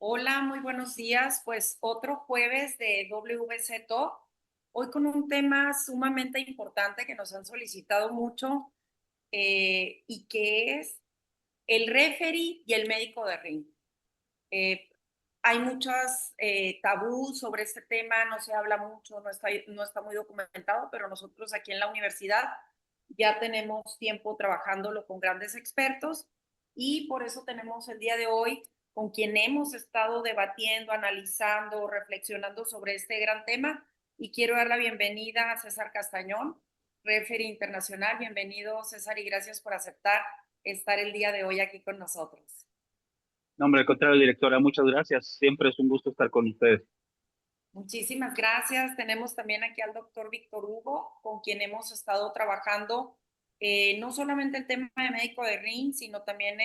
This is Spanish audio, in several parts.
Hola, muy buenos días. Pues otro jueves de WC Talk. Hoy con un tema sumamente importante que nos han solicitado mucho y que es el referee y el médico de ring. Eh, Hay muchas tabús sobre este tema, no se habla mucho, no está muy documentado, pero nosotros aquí en la universidad ya tenemos tiempo trabajándolo con grandes expertos y por eso tenemos el día de hoy con quien hemos estado debatiendo, analizando, reflexionando sobre este gran tema y quiero dar la bienvenida a César Castañón, referee internacional. Bienvenido, César, y gracias por aceptar estar el día de hoy aquí con nosotros. No, hombre, al contrario, directora, muchas gracias. Siempre es un gusto estar con ustedes. Muchísimas gracias. Tenemos también aquí al doctor Víctor Hugo, con quien hemos estado trabajando no solamente el tema de médico de ring, sino también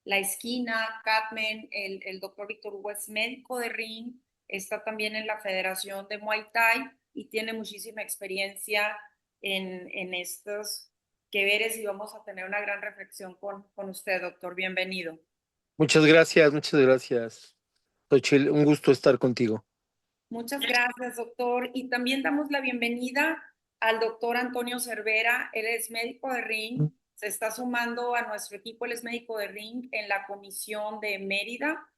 la esquina, Catman. El doctor Víctor Hugo es médico de ring, está también en la Federación de Muay Thai y tiene muchísima experiencia en estos que veres y vamos a tener una gran reflexión con usted, doctor. Bienvenido. Muchas gracias, muchas gracias. Xochitl, un gusto estar contigo. Muchas gracias, doctor. Y también damos la bienvenida al doctor Antonio Cervera. Él es médico de ring, se está sumando a nuestro equipo, él es médico de ring en la comisión de Mérida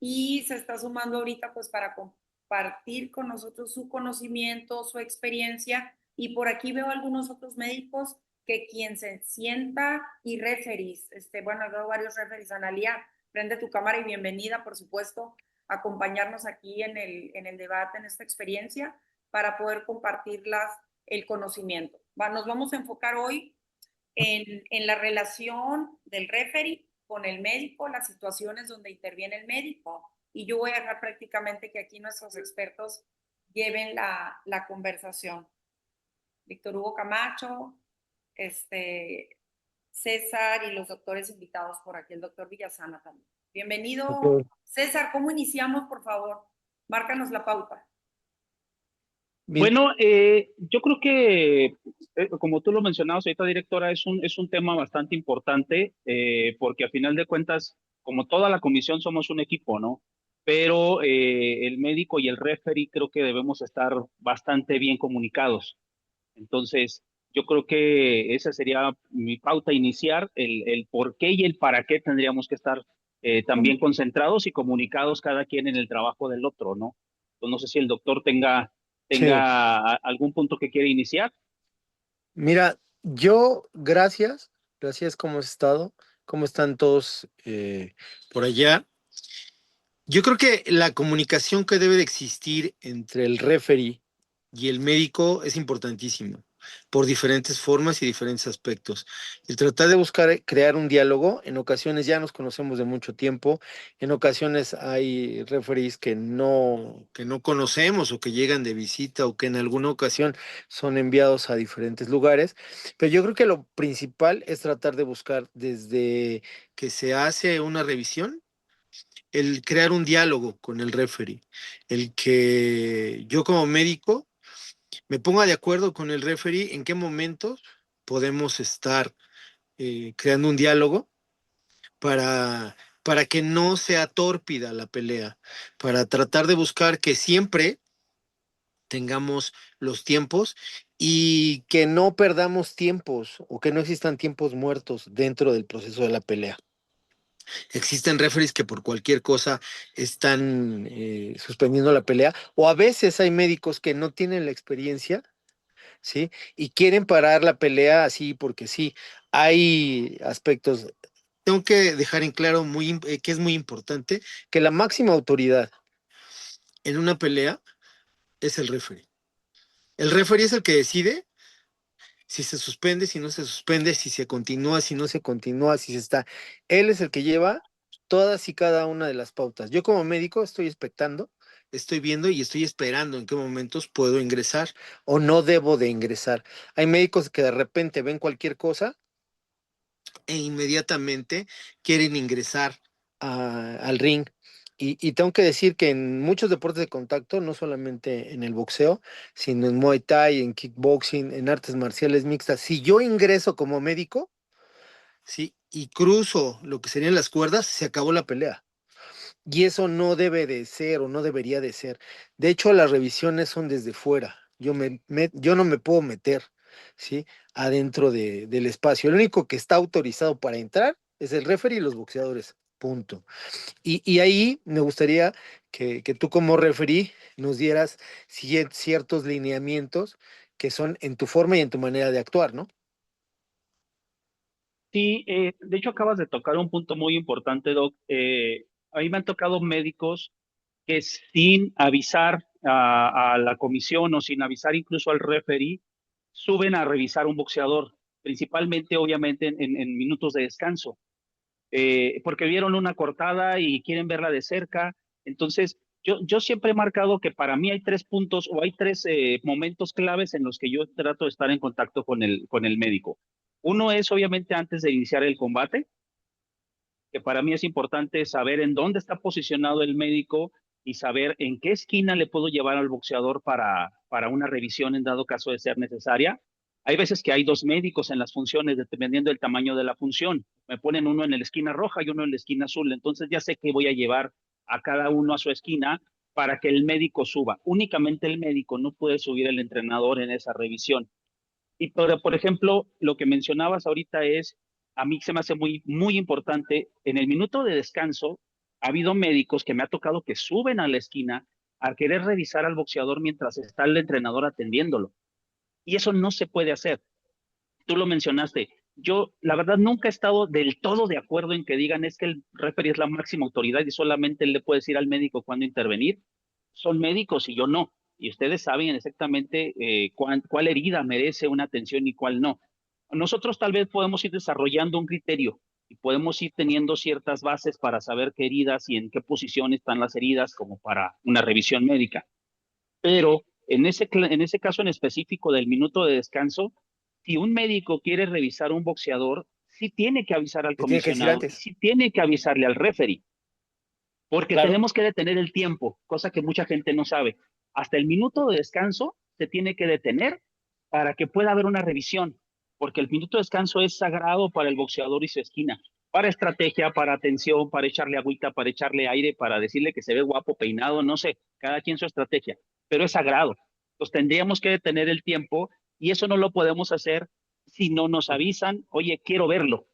y se está sumando ahorita pues para compartir con nosotros su conocimiento, su experiencia. Y por aquí veo algunos otros médicos que quien se sienta y referís, bueno, veo varios referís. Analía, prende tu cámara y bienvenida, por supuesto, a acompañarnos aquí en el debate, en esta experiencia, para poder compartirlas el conocimiento. Nos vamos a enfocar hoy en la relación del referee con el médico, las situaciones donde interviene el médico, y yo voy a dejar prácticamente que aquí nuestros expertos lleven la conversación. Víctor Hugo Camacho, César y los doctores invitados por aquí, el doctor Villasana también. Bienvenido, Ok. César. ¿Cómo iniciamos, por favor? Márcanos la pauta. Mi- Bueno, yo creo que, como tú lo mencionabas ahorita, directora, es un tema bastante importante, porque a final de cuentas, como toda la comisión, somos un equipo, ¿no? Pero el médico y el referee creo que debemos estar bastante bien comunicados. Entonces, yo creo que esa sería mi pauta iniciar, el por qué y el para qué tendríamos que estar también concentrados y comunicados cada quien en el trabajo del otro, ¿no? Pues no sé si el doctor tenga, Sí, tenga algún punto que quiere iniciar. mira, gracias, ¿cómo has estado? ¿Cómo están todos por allá? Yo creo que la comunicación que debe de existir entre el referee y el médico es importantísima, por diferentes formas y diferentes aspectos. El tratar de buscar crear un diálogo, en ocasiones ya nos conocemos de mucho tiempo, en ocasiones hay referees que no conocemos o que llegan de visita o que en alguna ocasión son enviados a diferentes lugares, pero yo creo que lo principal es tratar de buscar desde que se hace una revisión el crear un diálogo con el referee, el que yo como médico me ponga de acuerdo con el referee en qué momentos podemos estar creando un diálogo para que no sea tórpida la pelea, para tratar de buscar que siempre tengamos los tiempos y que no perdamos tiempos o que no existan tiempos muertos dentro del proceso de la pelea. Existen referees que por cualquier cosa están suspendiendo la pelea, o a veces hay médicos que no tienen la experiencia, ¿sí? Y quieren parar la pelea así porque sí. Hay aspectos, tengo que dejar en claro que es muy importante que la máxima autoridad en una pelea es el referee. El referee es el que decide si se suspende, si no se suspende, si se continúa, si no se continúa, si se está. Él es el que lleva todas y cada una de las pautas. Yo como médico estoy expectando, estoy viendo y estoy esperando en qué momentos puedo ingresar o no debo de ingresar. Hay médicos que de repente ven cualquier cosa e inmediatamente quieren ingresar al ring. Y tengo que decir que en muchos deportes de contacto, no solamente en el boxeo, sino en Muay Thai, en kickboxing, en artes marciales mixtas, si yo ingreso como médico, sí, y cruzo lo que serían las cuerdas, se acabó la pelea. Y eso no debe de ser o no debería de ser. De hecho, las revisiones son desde fuera. Yo no me puedo meter, ¿sí? Adentro del espacio. El único que está autorizado para entrar es el referee y los boxeadores. Punto. Y ahí me gustaría que tú como referee nos dieras ciertos lineamientos que son en tu forma y en tu manera de actuar, ¿no? Sí, de hecho acabas de tocar un punto muy importante, Doc. A mí me han tocado médicos que sin avisar a la comisión o sin avisar incluso al referee, suben a revisar un boxeador, principalmente obviamente en minutos de descanso, porque vieron una cortada y quieren verla de cerca. Entonces, yo siempre he marcado que para mí hay tres puntos o hay tres momentos claves en los que yo trato de estar en contacto con el médico. Uno es obviamente antes de iniciar el combate, que para mí es importante saber en dónde está posicionado el médico y saber en qué esquina le puedo llevar al boxeador para una revisión en dado caso de ser necesaria. Hay veces que hay dos médicos en las funciones, dependiendo del tamaño de la función. Me ponen uno en la esquina roja y uno en la esquina azul. Entonces ya sé que voy a llevar a cada uno a su esquina para que el médico suba. Únicamente el médico, no puede subir el entrenador en esa revisión. Y por ejemplo, lo que mencionabas ahorita es, a mí se me hace muy importante, en el minuto de descanso, ha habido médicos que me ha tocado que suben a la esquina a querer revisar al boxeador mientras está el entrenador atendiéndolo. Y eso no se puede hacer. Tú lo mencionaste. Yo, la verdad, nunca he estado del todo de acuerdo en que digan es que el referee es la máxima autoridad y solamente él le puede decir al médico cuándo intervenir. Son médicos y yo no. Y ustedes saben exactamente cuál herida merece una atención y cuál no. Nosotros tal vez podemos ir desarrollando un criterio y podemos ir teniendo ciertas bases para saber qué heridas y en qué posición están las heridas como para una revisión médica. Pero en ese caso en específico del minuto de descanso, si un médico quiere revisar un boxeador, sí tiene que avisar al Te tiene que decir comisionado y antes. sí tiene que avisarle al referee, porque Claro. tenemos que detener el tiempo, cosa que mucha gente no sabe. Hasta el minuto de descanso se tiene que detener para que pueda haber una revisión, porque el minuto de descanso es sagrado para el boxeador y su esquina, para estrategia, para atención, para echarle agüita, para echarle aire, para decirle que se ve guapo, peinado, no sé, cada quien su estrategia, pero es sagrado. Entonces tendríamos que detener el tiempo y eso no lo podemos hacer si no nos avisan, oye, quiero verlo.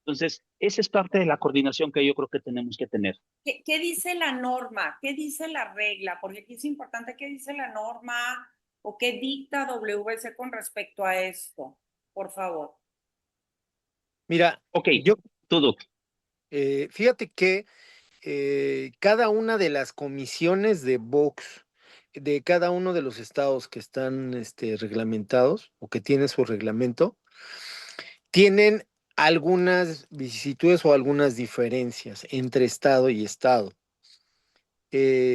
Entonces, esa es parte de la coordinación que yo creo que tenemos que tener. ¿Qué dice la norma? ¿Qué dice la regla? Porque aquí es importante qué dice la norma o qué dicta WC con respecto a esto, por favor. Mira, Ok, yo, tú, Doc. fíjate que cada una de las comisiones de box de cada uno de los estados que están reglamentados o que tienen su reglamento, tienen algunas vicisitudes o algunas diferencias entre estado y estado.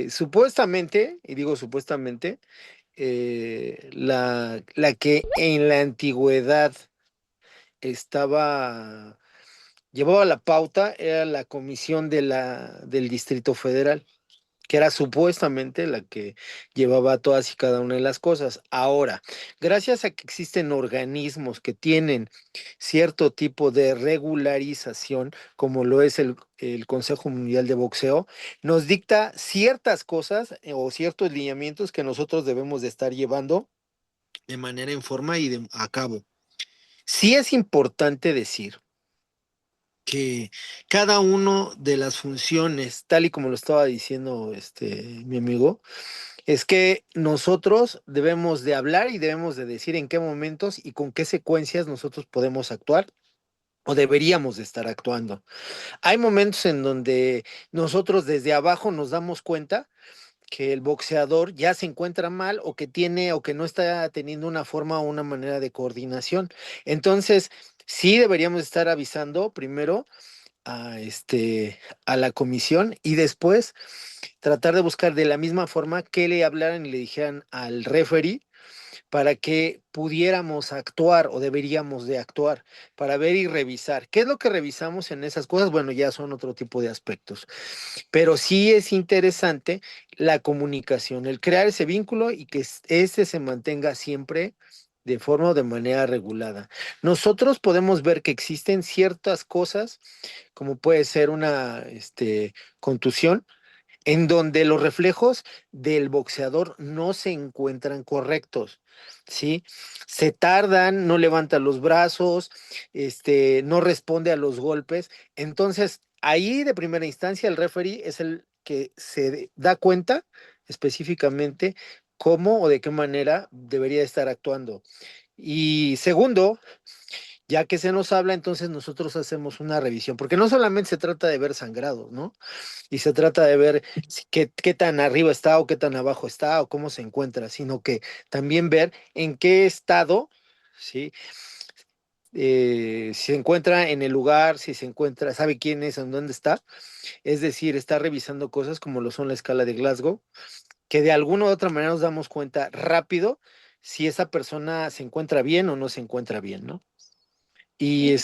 Supuestamente, y digo supuestamente, la que en la antigüedad estaba, llevaba la pauta era la comisión del Distrito Federal, que era supuestamente la que llevaba todas y cada una de las cosas. Ahora, gracias a que existen organismos que tienen cierto tipo de regularización, como lo es el Consejo Mundial de Boxeo, nos dicta ciertas cosas o ciertos lineamientos que nosotros debemos de estar llevando de manera en forma y a cabo. Sí es importante decir que cada uno de las funciones, tal y como lo estaba diciendo mi amigo, es que nosotros debemos de hablar y debemos de decir en qué momentos y con qué secuencias nosotros podemos actuar o deberíamos de estar actuando. Hay momentos en donde nosotros desde abajo nos damos cuenta que el boxeador ya se encuentra mal o que tiene o que no está teniendo una forma o una manera de coordinación. Entonces, sí deberíamos estar avisando primero a la comisión y después tratar de buscar de la misma forma que le hablaran y le dijeran al referee para que pudiéramos actuar o deberíamos de actuar para ver y revisar. ¿Qué es lo que revisamos en esas cosas? Bueno, ya son otro tipo de aspectos, pero sí es interesante la comunicación, el crear ese vínculo y que este se mantenga siempre de forma o de manera regulada. Nosotros podemos ver que existen ciertas cosas, como puede ser una contusión, en donde los reflejos del boxeador no se encuentran correctos, ¿sí? Se tardan, no levanta los brazos, no responde a los golpes. Entonces, ahí de primera instancia el referee es el que se da cuenta específicamente cómo o de qué manera debería estar actuando. Y segundo, ya que se nos habla, entonces nosotros hacemos una revisión, porque no solamente se trata de ver sangrado, ¿no? Y se trata de ver qué tan arriba está o qué tan abajo está o cómo se encuentra, sino que también ver en qué estado, ¿sí? Si se encuentra en el lugar, si se encuentra, sabe quién es, en dónde está, es decir, está revisando cosas como lo son la escala de Glasgow, que de alguna u otra manera nos damos cuenta rápido si esa persona se encuentra bien o no se encuentra bien, ¿no? Y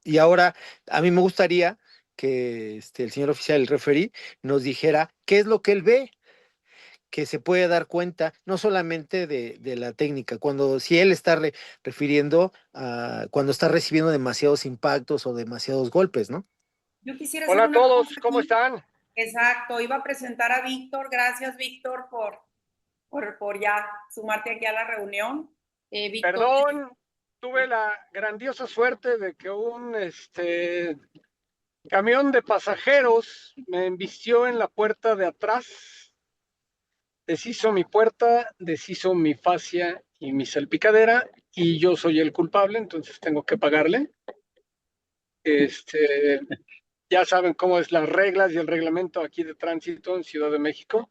y ahora a mí me gustaría que el señor oficial, el referee, nos dijera qué es lo que él ve, que se puede dar cuenta, no solamente de la técnica, cuando si él está refiriendo a cuando está recibiendo demasiados impactos o demasiados golpes, ¿no? Yo quisiera hacer Hola a una cosa todos, ¿cómo aquí. están? Exacto, iba a presentar a Víctor. Gracias, Víctor, por ya sumarte aquí a la reunión. Víctor, Perdón, tuve la grandiosa suerte de que un camión de pasajeros me embistió en la puerta de atrás, deshizo mi puerta, deshizo mi fascia y mi salpicadera, y yo soy el culpable, entonces tengo que pagarle. Este, ya saben cómo es las reglas y el reglamento aquí de tránsito en Ciudad de México.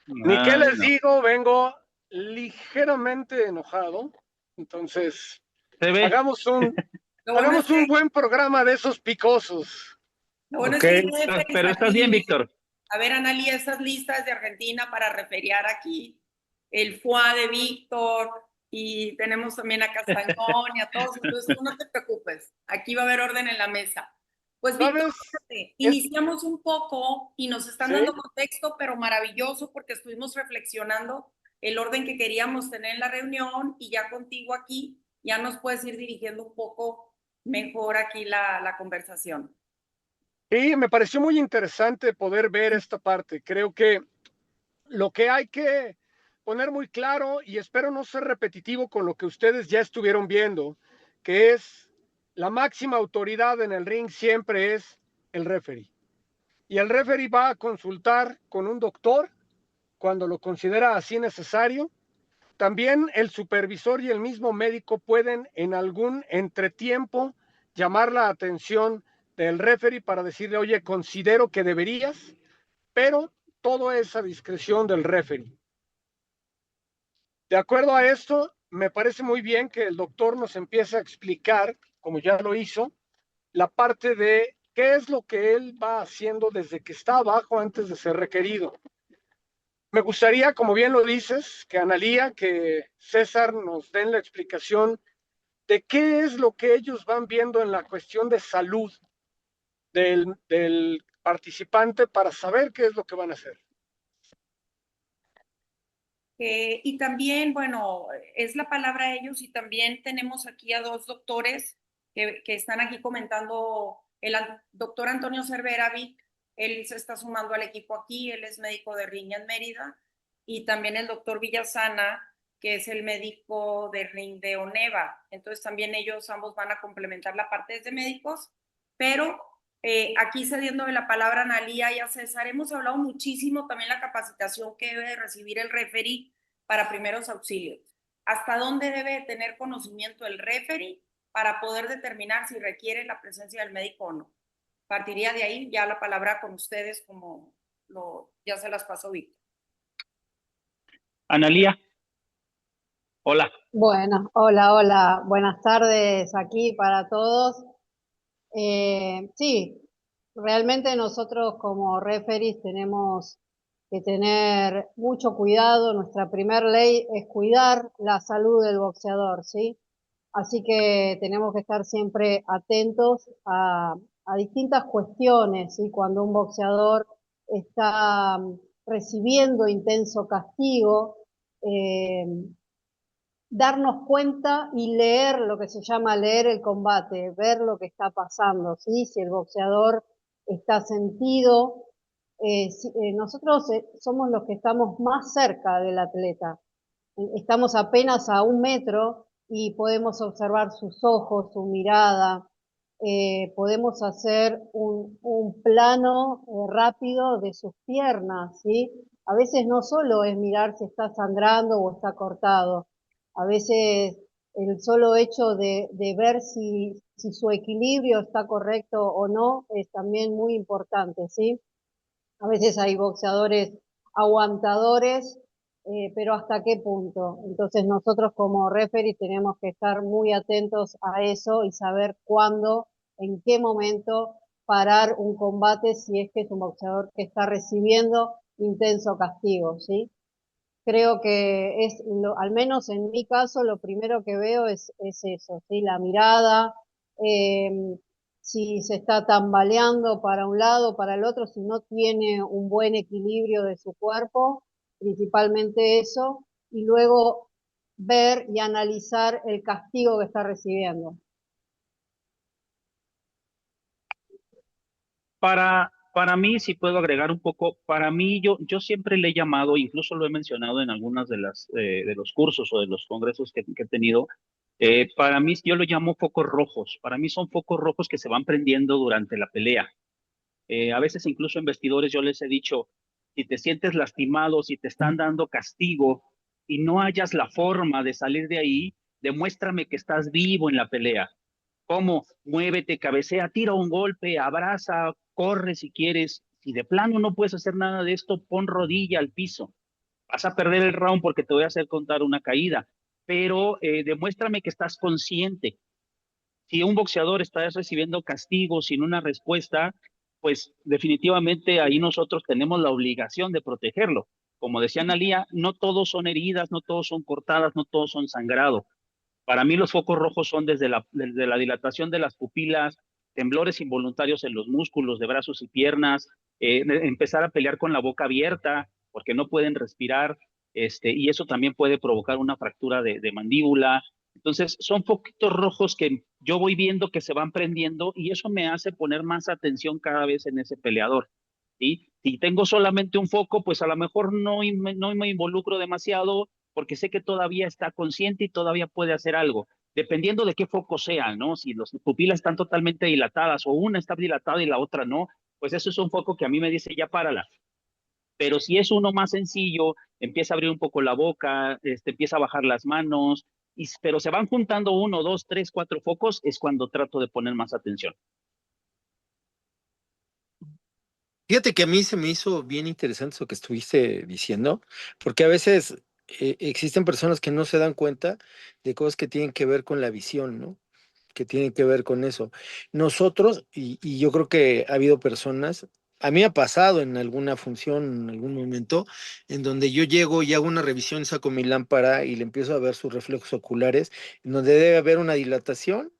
Ni qué Ay, les no. digo, vengo ligeramente enojado. Entonces, Se ve. hagamos un, lo bueno es hagamos un que, buen programa de esos picosos. lo bueno es Ok. que el jefe Pero está estás bien, aquí. Víctor. A ver, Analia, ¿estás lista desde Argentina para referiar aquí el FUA de Víctor? Y tenemos también a Castañón y a todos, entonces tú no te preocupes, aquí va a haber orden en la mesa. Pues Víctor, ¿Sabes? fíjate, Es, iniciamos un poco y nos están sí, dando contexto, pero maravilloso porque estuvimos reflexionando el orden que queríamos tener en la reunión y ya contigo aquí ya nos puedes ir dirigiendo un poco mejor aquí la conversación. sí, me pareció muy interesante poder ver esta parte. Creo que lo que hay que poner muy claro, y espero no ser repetitivo con lo que ustedes ya estuvieron viendo, que es la máxima autoridad en el ring siempre es el referee. Y el referee va a consultar con un doctor cuando lo considera así necesario. También el supervisor y el mismo médico pueden en algún entretiempo llamar la atención del referee para decirle, oye, considero que deberías, pero todo es a discreción del referee. De acuerdo a esto, me parece muy bien que el doctor nos empiece a explicar, como ya lo hizo, la parte de qué es lo que él va haciendo desde que está abajo antes de ser requerido. Me gustaría, como bien lo dices, que Analía, que César nos den la explicación de qué es lo que ellos van viendo en la cuestión de salud del participante para saber qué es lo que van a hacer. Y también, bueno, es la palabra ellos y también tenemos aquí a dos doctores que están aquí comentando. El doctor Antonio Cervera Vic, él se está sumando al equipo aquí, él es médico de Ring en Mérida, y también el doctor Villasana, que es el médico de Ring de Oneva. Entonces también ellos ambos van a complementar la parte de médicos, pero aquí cediendo de la palabra a Analía y a César, hemos hablado muchísimo también la capacitación que debe recibir el referee para primeros auxilios. ¿Hasta dónde debe tener conocimiento el referee para poder determinar si requiere la presencia del médico o no? Partiría de ahí ya la palabra con ustedes como ya se las pasó Víctor. Analía, hola. Bueno, hola, hola, buenas tardes aquí para todos. Sí, realmente nosotros como referees tenemos que tener mucho cuidado. Nuestra primer ley es cuidar la salud del boxeador, ¿sí? Así que tenemos que estar siempre atentos a distintas cuestiones, ¿sí? Cuando un boxeador está recibiendo intenso castigo, eh, darnos cuenta y leer lo que se llama leer el combate, ver lo que está pasando, ¿sí? Si el boxeador está sentido. Nosotros somos los que estamos más cerca del atleta. Estamos apenas a 1 metro y podemos observar sus ojos, su mirada. Podemos hacer un plano rápido de sus piernas, ¿sí? A veces no solo es mirar si está sangrando o está cortado, a veces el solo hecho de ver si su equilibrio está correcto o no es también muy importante, ¿sí? A veces hay boxeadores aguantadores, pero ¿hasta qué punto? Entonces nosotros como referee tenemos que estar muy atentos a eso y saber cuándo, en qué momento parar un combate si es que es un boxeador que está recibiendo intenso castigo, ¿sí? Creo que al menos en mi caso, lo primero que veo es eso, ¿sí? La mirada, eh, si se está tambaleando para un lado, para el otro, si no tiene un buen equilibrio de su cuerpo, principalmente eso, y luego ver y analizar el castigo que está recibiendo. Para mí, si puedo agregar un poco, para mí yo siempre le he llamado, incluso lo he mencionado en algunas de los cursos o de los congresos que he tenido, para mí yo lo llamo focos rojos. Para mí son focos rojos que se van prendiendo durante la pelea. A veces incluso en vestidores yo les he dicho, si te sientes lastimado, si te están dando castigo y no hayas la forma de salir de ahí, demuéstrame que estás vivo en la pelea. ¿Cómo? Muévete, cabecea, tira un golpe, abraza, corre si quieres. Si de plano no puedes hacer nada de esto, pon rodilla al piso. Vas a perder el round porque te voy a hacer contar una caída, pero demuéstrame que estás consciente. Si un boxeador está recibiendo castigo sin una respuesta, pues definitivamente ahí nosotros tenemos la obligación de protegerlo. Como decía Analía, no todos son heridas, no todos son cortadas, no todos son sangrado. Para mí los focos rojos son desde la dilatación de las pupilas, temblores involuntarios en los músculos de brazos y piernas, empezar a pelear con la boca abierta porque no pueden respirar, y eso también puede provocar una fractura de mandíbula. Entonces, son foquitos rojos que yo voy viendo que se van prendiendo y eso me hace poner más atención cada vez en ese peleador. ¿Sí? Si tengo solamente un foco, pues a lo mejor no me involucro demasiado porque sé que todavía está consciente y todavía puede hacer algo, dependiendo de qué foco sea, ¿no? Si las pupilas están totalmente dilatadas o una está dilatada y la otra no, pues eso es un foco que a mí me dice ya párala. Pero si es uno más sencillo, empieza a abrir un poco la boca, empieza a bajar las manos, pero se van juntando 1, 2, 3, 4 focos, es cuando trato de poner más atención. Fíjate que a mí se me hizo bien interesante eso que estuviste diciendo, porque a veces existen personas que no se dan cuenta de cosas que tienen que ver con la visión, ¿no? Que tienen que ver con eso. Nosotros, y yo creo que ha habido personas, a mí me ha pasado en alguna función, en algún momento, en donde yo llego y hago una revisión, saco mi lámpara y le empiezo a ver sus reflejos oculares, en donde debe haber una dilatación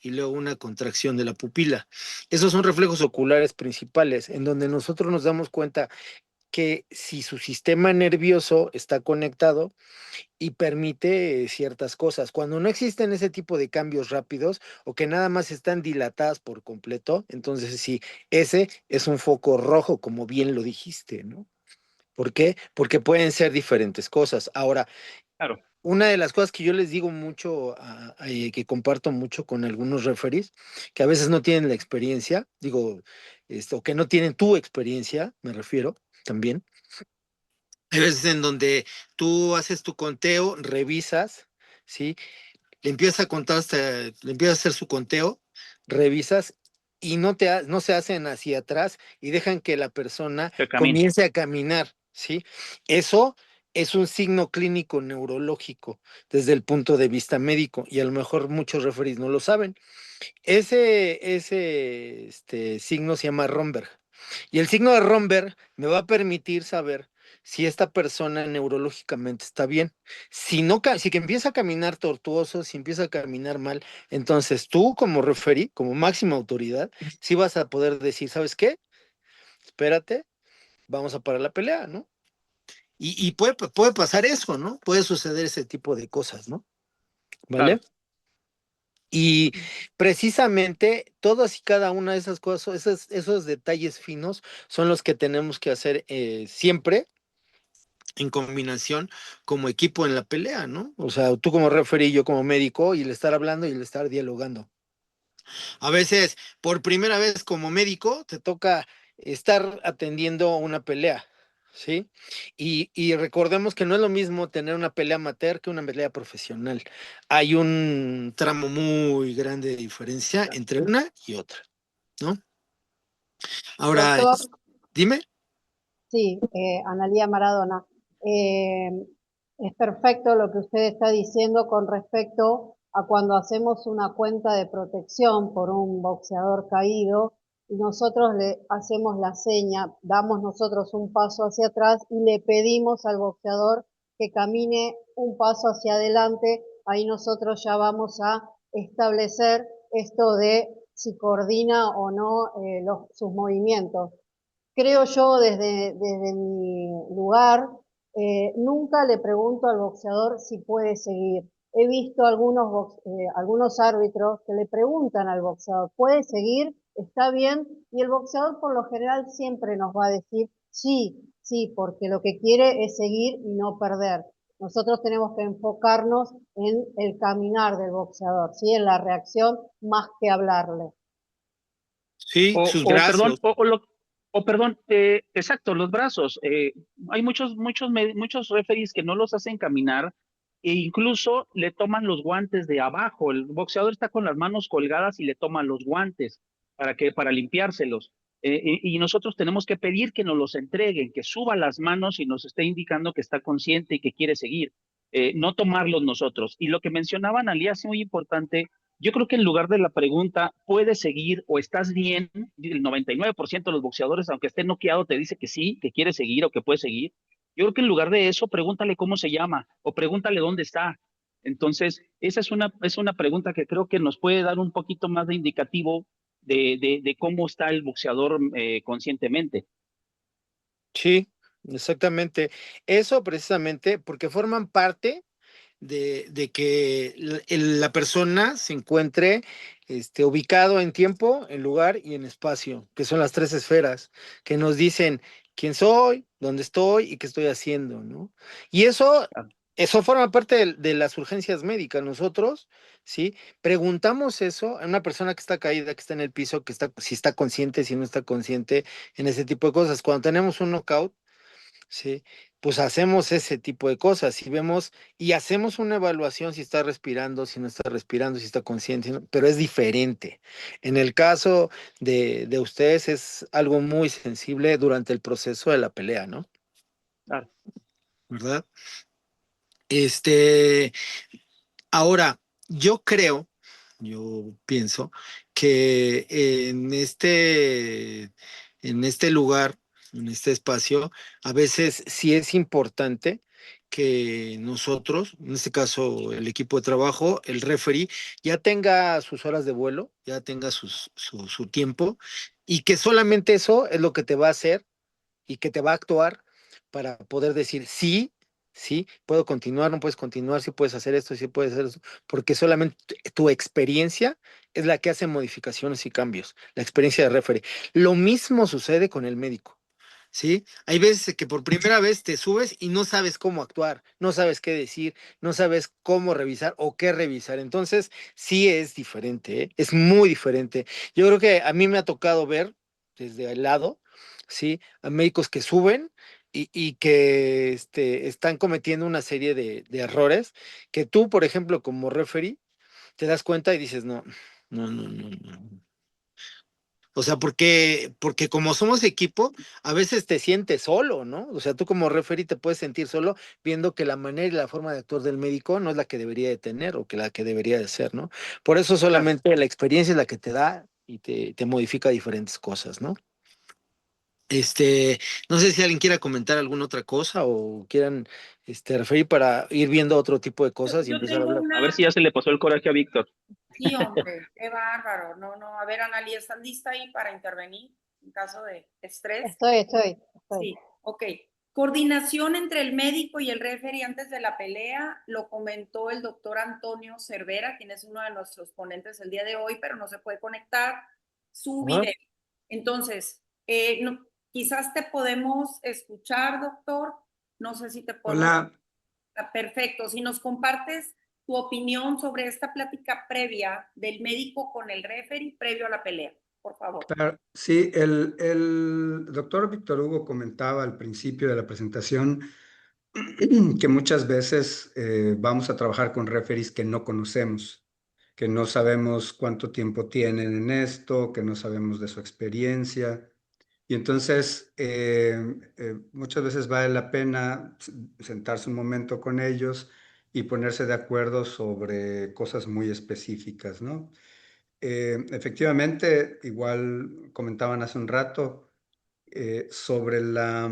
y luego una contracción de la pupila. Esos son reflejos oculares principales, en donde nosotros nos damos cuenta que si su sistema nervioso está conectado y permite ciertas cosas. Cuando no existen ese tipo de cambios rápidos o que nada más están dilatadas por completo, entonces sí, ese es un foco rojo, como bien lo dijiste, ¿no? ¿Por qué? Porque pueden ser diferentes cosas. Ahora, Claro, una de las cosas que yo les digo mucho, que comparto mucho con algunos referees, que a veces no tienen la experiencia, digo, o que no tienen tu experiencia, me refiero también. Hay veces en donde tú haces tu conteo, revisas, ¿sí? Le empiezas a contar le empiezas a hacer su conteo, revisas y no se hacen hacia atrás y dejan que la persona que camine. comience a caminar, ¿sí? Eso es un signo clínico neurológico desde el punto de vista médico y a lo mejor muchos referees no lo saben. Ese signo se llama Romberg. Y el signo de Romberg me va a permitir saber si esta persona neurológicamente está bien. Si no, si que empieza a caminar tortuoso, si empieza a caminar mal, entonces tú como referee, como máxima autoridad, sí vas a poder decir, ¿sabes qué? Espérate, vamos a parar la pelea, ¿no? Y puede pasar eso, ¿no? Puede suceder ese tipo de cosas, ¿no? ¿Vale? Claro. Y precisamente todas y cada una de esas cosas, esos detalles finos son los que tenemos que hacer siempre en combinación como equipo en la pelea, ¿no? O sea, tú como referee, yo como médico, y el estar hablando y el estar dialogando. A veces, por primera vez como médico, te toca estar atendiendo una pelea, ¿sí? Y recordemos que no es lo mismo tener una pelea amateur que una pelea profesional. Hay un tramo muy grande de diferencia entre una y otra, ¿no? Ahora, Doctor, dime. sí, Analía Maradona. Eh, es perfecto lo que usted está diciendo con respecto a cuando hacemos una cuenta de protección por un boxeador caído y nosotros le hacemos la seña, damos nosotros un paso hacia atrás y le pedimos al boxeador que camine un paso hacia adelante. Ahí nosotros ya vamos a establecer esto de si coordina o no sus movimientos. Creo yo desde mi lugar, nunca le pregunto al boxeador si puede seguir. He visto algunos árbitros que le preguntan al boxeador, ¿puede seguir? ¿Está bien? Y el boxeador por lo general siempre nos va a decir sí, sí, porque lo que quiere es seguir y no perder. Nosotros tenemos que enfocarnos en el caminar del boxeador, ¿sí? En la reacción más que hablarle. Sí, sus Perdón, brazos. perdón, exacto, los brazos. Hay muchos referees que no los hacen caminar e incluso le toman los guantes de abajo. El boxeador está con las manos colgadas y le toman los guantes para limpiárselos. Y nosotros tenemos que pedir que nos los entreguen, que suba las manos y nos esté indicando que está consciente y que quiere seguir. No tomarlos nosotros. Y lo que mencionaban Ali es muy importante. Yo creo que en lugar de la pregunta, ¿puedes seguir o estás bien? El 99% de los boxeadores, aunque esté noqueado, te dice que sí, que quiere seguir o que puede seguir. Yo creo que en lugar de eso, pregúntale cómo se llama o pregúntale dónde está. Entonces, esa es una pregunta que creo que nos puede dar un poquito más de indicativo de cómo está el boxeador conscientemente. Sí, exactamente. Eso precisamente porque forman parte de que la persona se encuentre ubicado en tiempo, en lugar y en espacio, que son las tres esferas, que nos dicen quién soy, dónde estoy y qué estoy haciendo, ¿no? Y eso forma parte de las urgencias médicas. Nosotros, ¿sí? Preguntamos eso a una persona que está caída, que está en el piso, si está consciente, si no está consciente, en ese tipo de cosas. Cuando tenemos un knockout, sí, pues hacemos ese tipo de cosas y vemos y hacemos una evaluación si está respirando, si no está respirando, si está consciente, pero es diferente. En el caso de ustedes es algo muy sensible durante el proceso de la pelea, ¿no? Claro. ¿Verdad? Este, Ahora, yo pienso que en este lugar, en este espacio, a veces sí es importante que nosotros, en este caso el equipo de trabajo, el referee, ya tenga sus horas de vuelo, ya tenga su tiempo, y que solamente eso es lo que te va a hacer y que te va a actuar para poder decir sí, sí, puedo continuar, no puedes continuar, sí puedes hacer esto, sí puedes hacer eso, porque solamente tu experiencia es la que hace modificaciones y cambios, la experiencia de referee. Lo mismo sucede con el médico. ¿Sí? Hay veces que por primera vez te subes y no sabes cómo actuar, no sabes qué decir, no sabes cómo revisar o qué revisar. Entonces, sí es diferente, ¿eh? Es muy diferente. Yo creo que a mí me ha tocado ver desde el lado, ¿sí? A médicos que suben y que están cometiendo una serie de errores que tú, por ejemplo, como referee, te das cuenta y dices, no, no, no, no, no. O sea, porque como somos equipo, a veces te sientes solo, ¿no? O sea, tú como referee te puedes sentir solo viendo que la manera y la forma de actuar del médico no es la que debería de tener o que la que debería de ser, ¿no? Por eso Claro. solamente la experiencia es la que te da y te modifica diferentes cosas, ¿no? No sé si alguien quiera comentar alguna otra cosa o quieran referir para ir viendo otro tipo de cosas y Yo empezar a tengo hablar. A ver una, si ya se le pasó el coraje a Víctor. sí, hombre, qué bárbaro. No, no, a ver, Analia, ¿estás lista ahí para intervenir en caso de estrés? Estoy. Sí, ok. Coordinación entre el médico y el referee antes de la pelea, lo comentó el doctor Antonio Cervera, quien es uno de nuestros ponentes el día de hoy, pero no se puede conectar su video. Entonces, quizás te podemos escuchar, doctor. No sé si te podemos... Hola. Perfecto. Si nos compartes tu opinión sobre esta plática previa del médico con el referee previo a la pelea, por favor. Claro, sí, el doctor Víctor Hugo comentaba al principio de la presentación que muchas veces vamos a trabajar con referees que no conocemos, que no sabemos cuánto tiempo tienen en esto, que no sabemos de su experiencia. Y entonces muchas veces vale la pena sentarse un momento con ellos y ponerse de acuerdo sobre cosas muy específicas, ¿no? Efectivamente, igual comentaban hace un rato sobre la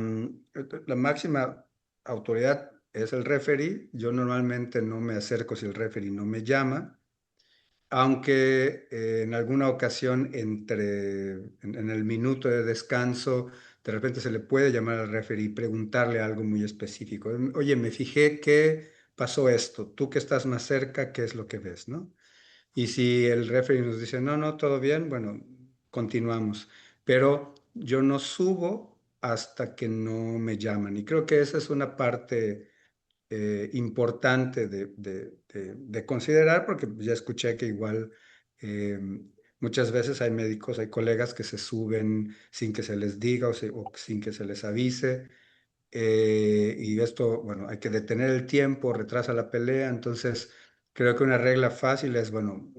máxima autoridad es el referee. Yo normalmente no me acerco si el referee no me llama, aunque en alguna ocasión en el minuto de descanso, de repente se le puede llamar al referee y preguntarle algo muy específico. Oye, me fijé que pasó esto, tú que estás más cerca, ¿qué es lo que ves, no? Y si el referee nos dice, no, no, todo bien, bueno, continuamos. Pero yo no subo hasta que no me llaman. Y creo que esa es una parte importante de considerar, porque ya escuché que igual eh, muchas veces hay médicos, hay colegas que se suben sin que se les diga o sin que se les avise. Y esto, bueno, hay que detener el tiempo, retrasa la pelea. Entonces, creo que una regla fácil es, bueno,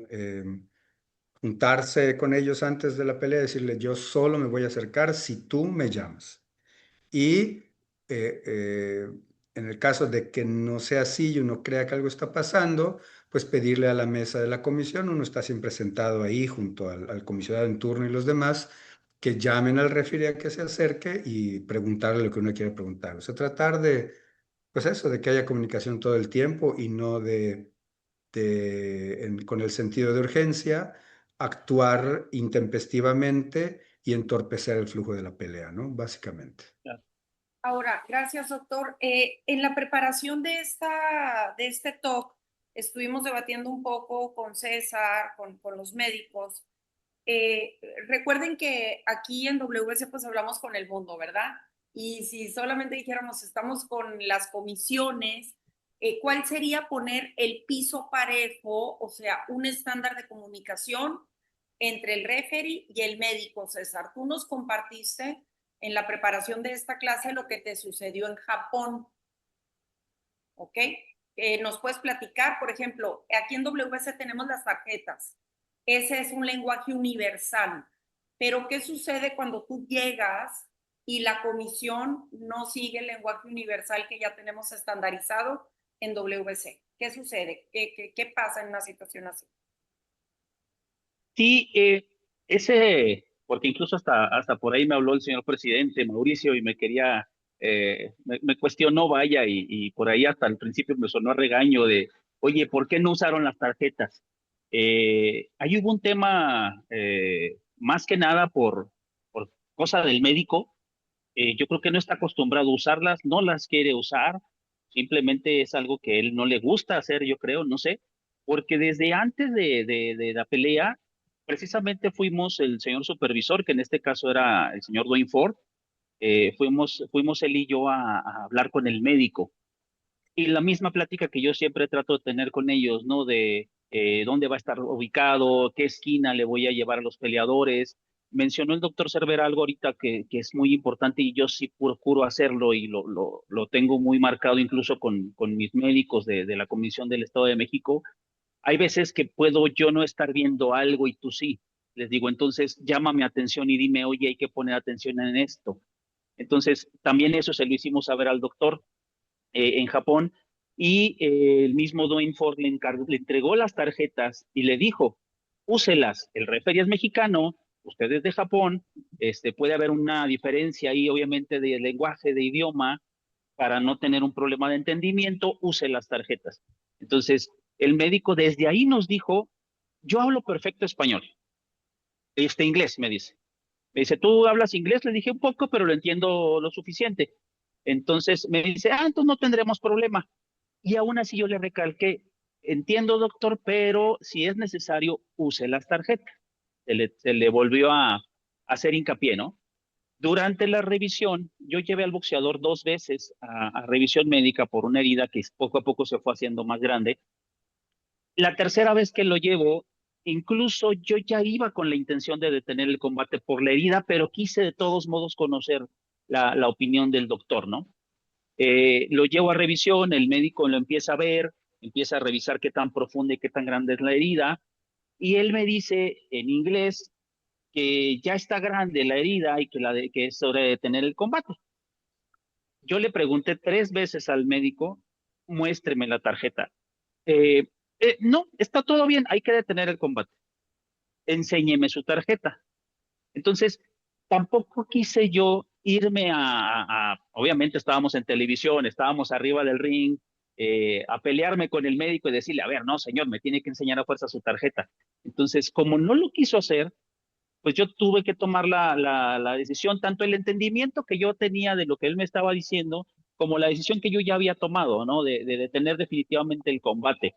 juntarse con ellos antes de la pelea y decirle, yo solo me voy a acercar si tú me llamas. Y en el caso de que no sea así y uno crea que algo está pasando, pues pedirle a la mesa de la comisión, uno está siempre sentado ahí junto al comisionado en turno y los demás, que llamen al referee a que se acerque y preguntarle lo que uno quiere preguntar. O sea, tratar de, pues eso, de que haya comunicación todo el tiempo y no con el sentido de urgencia, actuar intempestivamente y entorpecer el flujo de la pelea, ¿no? Básicamente. Ahora, gracias, doctor. En la preparación de este talk, estuvimos debatiendo un poco con César, con los médicos. Recuerden que aquí en WS pues hablamos con el mundo, ¿verdad? Y si solamente dijéramos estamos con las comisiones, ¿cuál sería poner el piso parejo, o sea, un estándar de comunicación entre el referee y el médico, César? Tú nos compartiste en la preparación de esta clase lo que te sucedió en Japón, ¿ok? Nos puedes platicar, por ejemplo, aquí en WS tenemos las tarjetas. Ese es un lenguaje universal. Pero ¿qué sucede cuando tú llegas y la comisión no sigue el lenguaje universal que ya tenemos estandarizado en WC? ¿Qué sucede? ¿Qué pasa en una situación así? Sí, porque incluso hasta por ahí me habló el señor presidente Mauricio y me quería, me cuestionó, vaya, y por ahí hasta al principio me sonó a regaño de, oye, ¿por qué no usaron las tarjetas? Ahí hubo un tema, más que nada por cosa del médico. Yo creo que no está acostumbrado a usarlas, no las quiere usar, simplemente es algo que él no le gusta hacer, yo creo, no sé, porque desde antes de la pelea, precisamente fuimos el señor supervisor, que en este caso era el señor Dwayne Ford, fuimos él y yo a hablar con el médico. Y la misma plática que yo siempre trato de tener con ellos, ¿no? De dónde va a estar ubicado, qué esquina le voy a llevar a los peleadores. Mencionó el doctor Cervera algo ahorita que es muy importante y yo sí procuro hacerlo y lo tengo muy marcado incluso con mis médicos de la Comisión del Estado de México. Hay veces que puedo yo no estar viendo algo y tú sí. Les digo, entonces llámame atención y dime, oye, hay que poner atención en esto. Entonces, también eso se lo hicimos saber al doctor en Japón y el mismo Dwayne Ford le entregó las tarjetas y le dijo, úselas, el referee es mexicano, usted es de Japón, puede haber una diferencia ahí obviamente de lenguaje, de idioma, para no tener un problema de entendimiento, use las tarjetas. Entonces, el médico desde ahí nos dijo, yo hablo perfecto español, inglés, me dice. Me dice, ¿tú hablas inglés? Le dije un poco, pero lo entiendo lo suficiente. Entonces me dice, entonces no tendremos problema. Y aún así yo le recalqué, entiendo, doctor, pero si es necesario, use las tarjetas. Se le volvió a hacer hincapié, ¿no? Durante la revisión, yo llevé al boxeador 2 veces a revisión médica por una herida que poco a poco se fue haciendo más grande. La tercera vez que lo llevo, incluso yo ya iba con la intención de detener el combate por la herida, pero quise de todos modos conocer la opinión del doctor, ¿no? Lo llevo a revisión, el médico lo empieza a ver, empieza a revisar qué tan profunda y qué tan grande es la herida, y él me dice en inglés que ya está grande la herida y que es hora de detener el combate. Yo le pregunté 3 veces al médico, muéstreme la tarjeta. No, está todo bien, hay que detener el combate. Enséñeme su tarjeta. Entonces, tampoco quise yo irme obviamente estábamos en televisión, estábamos arriba del ring, a pelearme con el médico y decirle, a ver, no, señor, me tiene que enseñar a fuerza su tarjeta. Entonces, como no lo quiso hacer, pues yo tuve que tomar la decisión, tanto el entendimiento que yo tenía de lo que él me estaba diciendo, como la decisión que yo ya había tomado, ¿no? De detener definitivamente el combate.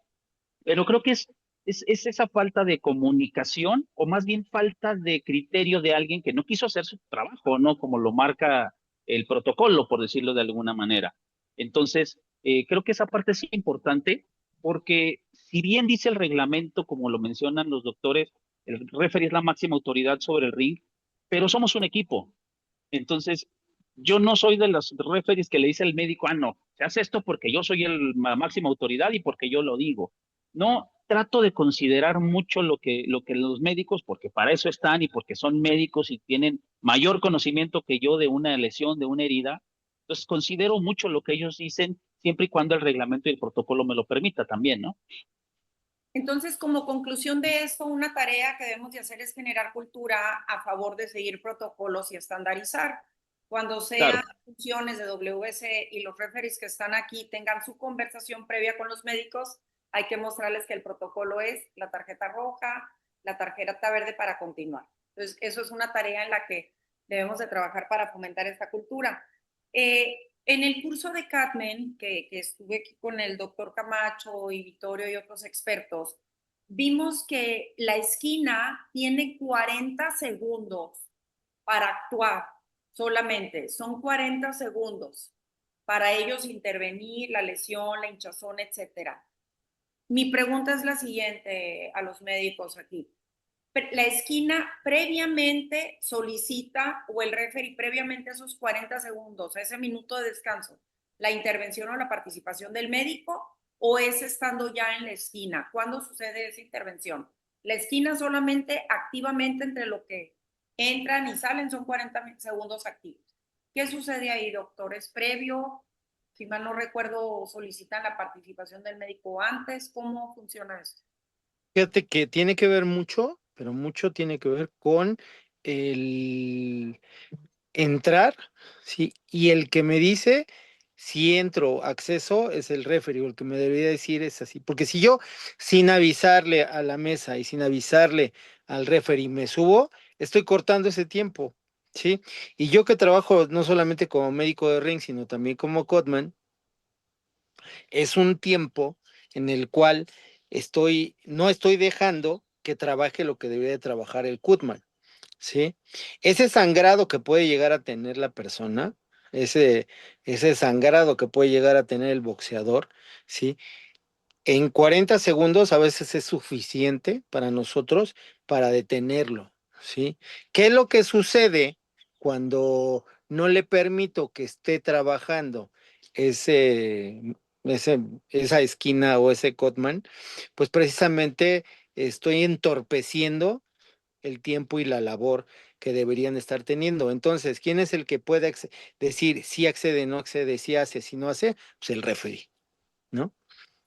Pero creo que es esa falta de comunicación o más bien falta de criterio de alguien que no quiso hacer su trabajo, ¿no? Como lo marca el protocolo, por decirlo de alguna manera. Entonces, creo que esa parte es importante porque si bien dice el reglamento, como lo mencionan los doctores, el referee es la máxima autoridad sobre el ring, pero somos un equipo. Entonces, yo no soy de los referees que le dice al médico, no, se hace esto porque yo soy la máxima autoridad y porque yo lo digo. No, trato de considerar mucho lo que los médicos, porque para eso están y porque son médicos y tienen mayor conocimiento que yo de una lesión, de una herida. Entonces, considero mucho lo que ellos dicen, siempre y cuando el reglamento y el protocolo me lo permita también, ¿no? Entonces, como conclusión de esto, una tarea que debemos de hacer es generar cultura a favor de seguir protocolos y estandarizar. Cuando sean Claro, funciones de WC y los referees que están aquí tengan su conversación previa con los médicos, hay que mostrarles que el protocolo es la tarjeta roja, la tarjeta verde para continuar. Entonces, eso es una tarea en la que debemos de trabajar para fomentar esta cultura. En el curso de Catmen, que estuve aquí con el doctor Camacho y Vittorio y otros expertos, vimos que la esquina tiene 40 segundos para actuar solamente. Son 40 segundos para ellos intervenir, la lesión, la hinchazón, etcétera. Mi pregunta es la siguiente a los médicos aquí. La esquina previamente solicita o el referee previamente a esos 40 segundos, a ese minuto de descanso, la intervención o la participación del médico o es estando ya en la esquina. ¿Cuándo sucede esa intervención? La esquina solamente activamente entre lo que entran y salen son 40 segundos activos. ¿Qué sucede ahí, doctor? ¿Es previo? Si mal no recuerdo, solicitan la participación del médico antes. ¿Cómo funciona esto? Fíjate que tiene que ver mucho, pero mucho tiene que ver con el entrar, ¿sí? Y el que me dice si entro, acceso, es el referee, o el que me debería decir es así. Porque si yo, sin avisarle a la mesa y sin avisarle al referee, me subo, estoy cortando ese tiempo, ¿sí? Y yo que trabajo no solamente como médico de ring, sino también como cutman, es un tiempo en el cual no estoy dejando que trabaje lo que debería de trabajar el cutman, ¿sí? Ese sangrado que puede llegar a tener la persona, ese sangrado que puede llegar a tener el boxeador, ¿sí? En 40 segundos a veces es suficiente para nosotros para detenerlo, ¿sí? ¿Qué es lo que sucede cuando no le permito que esté trabajando ese, ese, esa esquina o ese cutman? Pues precisamente estoy entorpeciendo el tiempo y la labor que deberían estar teniendo. Entonces, ¿quién es el que puede decir si accede, no accede, si hace, si no hace? Pues el referee, ¿no?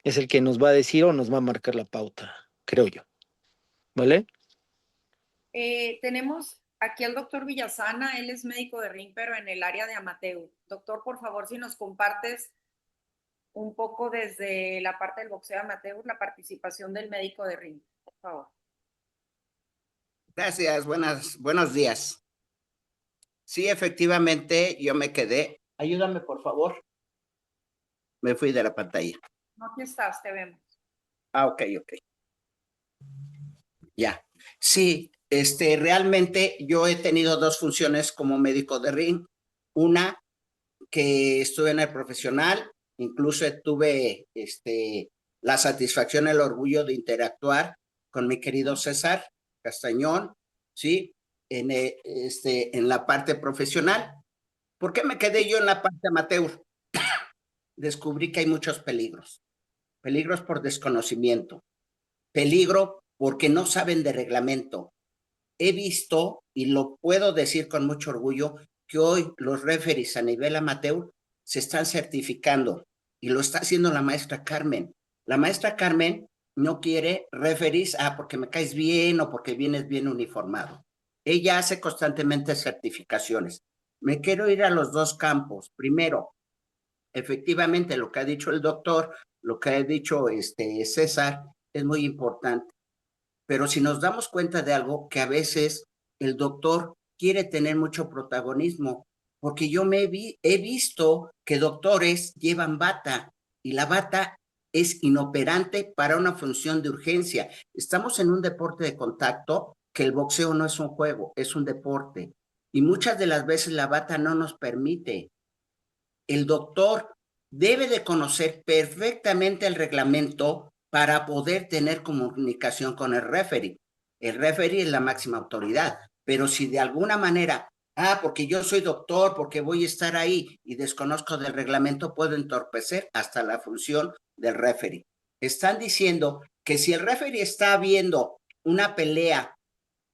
Es el que nos va a decir o nos va a marcar la pauta, creo yo. ¿Vale? Tenemos aquí al doctor Villasana, él es médico de ring, pero en el área de amateur. Doctor, por favor, si nos compartes un poco desde la parte del boxeo amateur, la participación del médico de ring, por favor. Gracias, buenos días. Sí, efectivamente, yo me quedé Ayúdame, por favor. Me fui de la pantalla. No, aquí estás, te vemos. Ah, ok. Ya. Sí, realmente yo he tenido dos funciones como médico de ring. Una, que estuve en el profesional, incluso tuve la satisfacción, el orgullo de interactuar con mi querido César Castañón, ¿sí? En la parte profesional. ¿Por qué me quedé yo en la parte amateur? Descubrí que hay muchos peligros. Peligros por desconocimiento. Peligro porque no saben de reglamento. He visto, y lo puedo decir con mucho orgullo, que hoy los referees a nivel amateur se están certificando y lo está haciendo la maestra Carmen. La maestra Carmen no quiere referees porque me caes bien o porque vienes bien uniformado. Ella hace constantemente certificaciones. Me quiero ir a los dos campos. Primero, efectivamente, lo que ha dicho el doctor, lo que ha dicho César, es muy importante. Pero si nos damos cuenta de algo, que a veces el doctor quiere tener mucho protagonismo, porque yo he visto que doctores llevan bata y la bata es inoperante para una función de urgencia. Estamos en un deporte de contacto, que el boxeo no es un juego, es un deporte. Y muchas de las veces la bata no nos permite. El doctor debe de conocer perfectamente el reglamento para poder tener comunicación con el referee. El referee es la máxima autoridad, pero si de alguna manera, porque yo soy doctor, porque voy a estar ahí y desconozco del reglamento, puedo entorpecer hasta la función del referee. Están diciendo que si el referee está viendo una pelea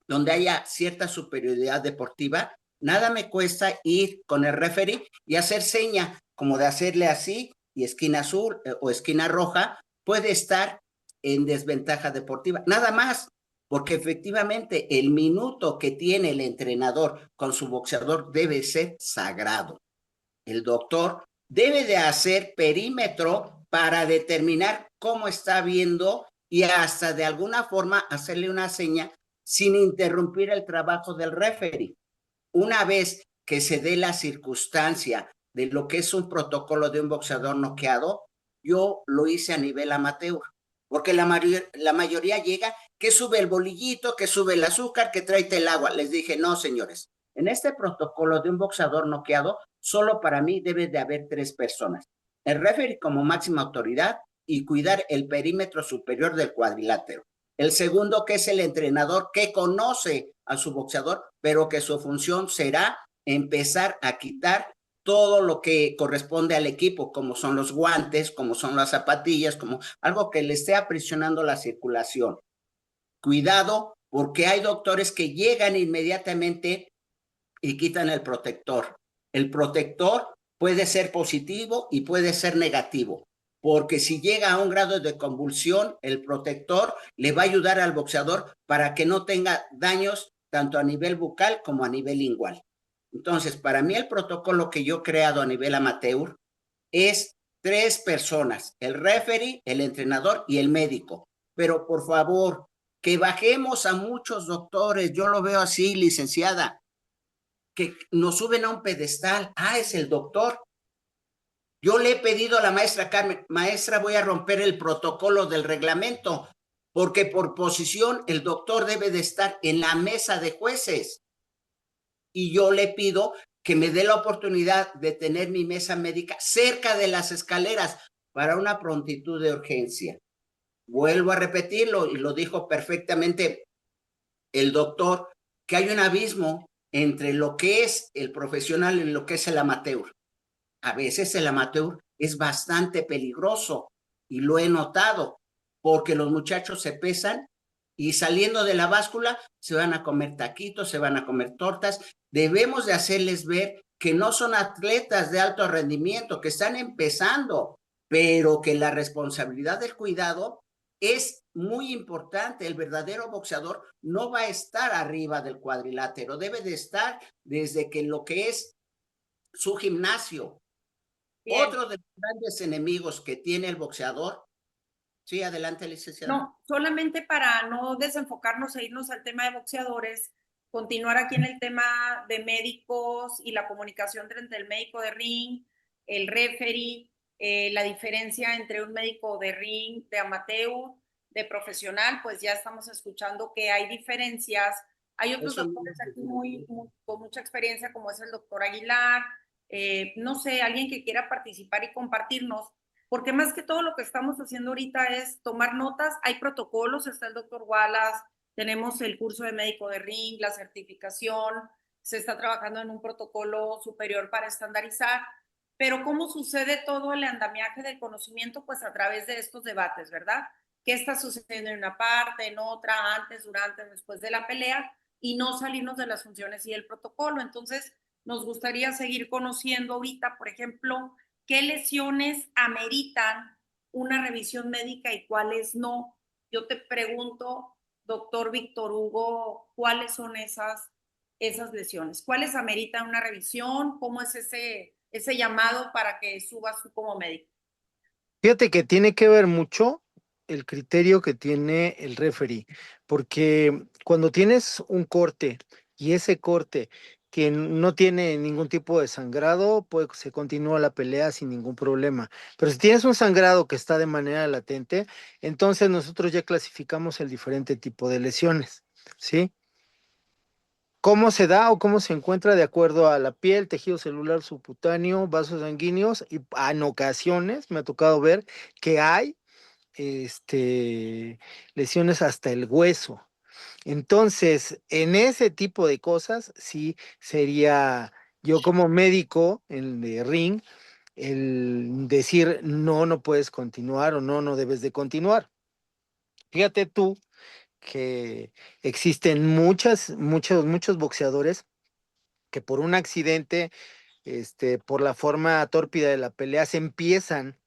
donde haya cierta superioridad deportiva, nada me cuesta ir con el referee y hacer seña, como de hacerle así, y esquina azul o esquina roja, puede estar en desventaja deportiva. Nada más, porque efectivamente el minuto que tiene el entrenador con su boxeador debe ser sagrado. El doctor debe de hacer perímetro para determinar cómo está viendo y hasta de alguna forma hacerle una seña sin interrumpir el trabajo del referee. Una vez que se dé la circunstancia de lo que es un protocolo de un boxeador noqueado, yo lo hice a nivel amateur, porque la mayoría llega que sube el bolillito, que sube el azúcar, que tráete el agua. Les dije, no, señores, en este protocolo de un boxeador noqueado, solo para mí debe de haber 3 personas. El referee como máxima autoridad y cuidar el perímetro superior del cuadrilátero. El segundo, que es el entrenador que conoce a su boxeador, pero que su función será empezar a quitar todo lo que corresponde al equipo, como son los guantes, como son las zapatillas, como algo que le esté aprisionando la circulación. Cuidado, porque hay doctores que llegan inmediatamente y quitan el protector. El protector puede ser positivo y puede ser negativo, porque si llega a un grado de convulsión, el protector le va a ayudar al boxeador para que no tenga daños tanto a nivel bucal como a nivel lingual. Entonces, para mí el protocolo que yo he creado a nivel amateur es 3 personas, el referee, el entrenador y el médico. Pero por favor, que bajemos a muchos doctores, yo lo veo así, licenciada, que nos suben a un pedestal. Es el doctor. Yo le he pedido a la maestra Carmen, maestra, voy a romper el protocolo del reglamento, porque por posición el doctor debe de estar en la mesa de jueces. Y yo le pido que me dé la oportunidad de tener mi mesa médica cerca de las escaleras para una prontitud de urgencia. Vuelvo a repetirlo, y lo dijo perfectamente el doctor, que hay un abismo entre lo que es el profesional y lo que es el amateur. A veces el amateur es bastante peligroso y lo he notado, porque los muchachos se pesan y saliendo de la báscula se van a comer taquitos, se van a comer tortas. Debemos de hacerles ver que no son atletas de alto rendimiento, que están empezando, pero que la responsabilidad del cuidado es muy importante. El verdadero boxeador no va a estar arriba del cuadrilátero, debe de estar desde que lo que es su gimnasio. Bien. Otro de los grandes enemigos que tiene el boxeador. Sí, adelante, licenciada. No, solamente para no desenfocarnos e irnos al tema de boxeadores, continuar aquí en el tema de médicos y la comunicación entre el médico de ring, el referee, la diferencia entre un médico de ring, de amateur, de profesional, pues ya estamos escuchando que hay diferencias. Hay otros doctores aquí con mucha experiencia, como es el doctor Aguilar, no sé, alguien que quiera participar y compartirnos, porque más que todo lo que estamos haciendo ahorita es tomar notas. Hay protocolos, está el doctor Wallace, tenemos el curso de médico de ring, la certificación, se está trabajando en un protocolo superior para estandarizar, pero ¿cómo sucede todo el andamiaje del conocimiento? Pues a través de estos debates, ¿verdad? ¿Qué está sucediendo en una parte, en otra, antes, durante, después de la pelea? Y no salirnos de las funciones y el protocolo. Entonces, nos gustaría seguir conociendo ahorita, por ejemplo, qué lesiones ameritan una revisión médica y cuáles no. Yo te pregunto, doctor Víctor Hugo, ¿cuáles son esas lesiones? ¿Cuáles ameritan una revisión? ¿Cómo es ese llamado para que subas tú como médico? Fíjate que tiene que ver mucho el criterio que tiene el referee, porque cuando tienes un corte y ese corte que no tiene ningún tipo de sangrado, pues se continúa la pelea sin ningún problema. Pero si tienes un sangrado que está de manera latente, entonces nosotros ya clasificamos el diferente tipo de lesiones, ¿sí? ¿Cómo se da o cómo se encuentra? De acuerdo a la piel, tejido celular subcutáneo, vasos sanguíneos, y en ocasiones me ha tocado ver que hay lesiones hasta el hueso. Entonces, en ese tipo de cosas, sí sería yo como médico en de ring, el decir no, no puedes continuar o no, no debes de continuar. Fíjate tú que existen muchos boxeadores que por un accidente, por la forma tórpida de la pelea, empiezan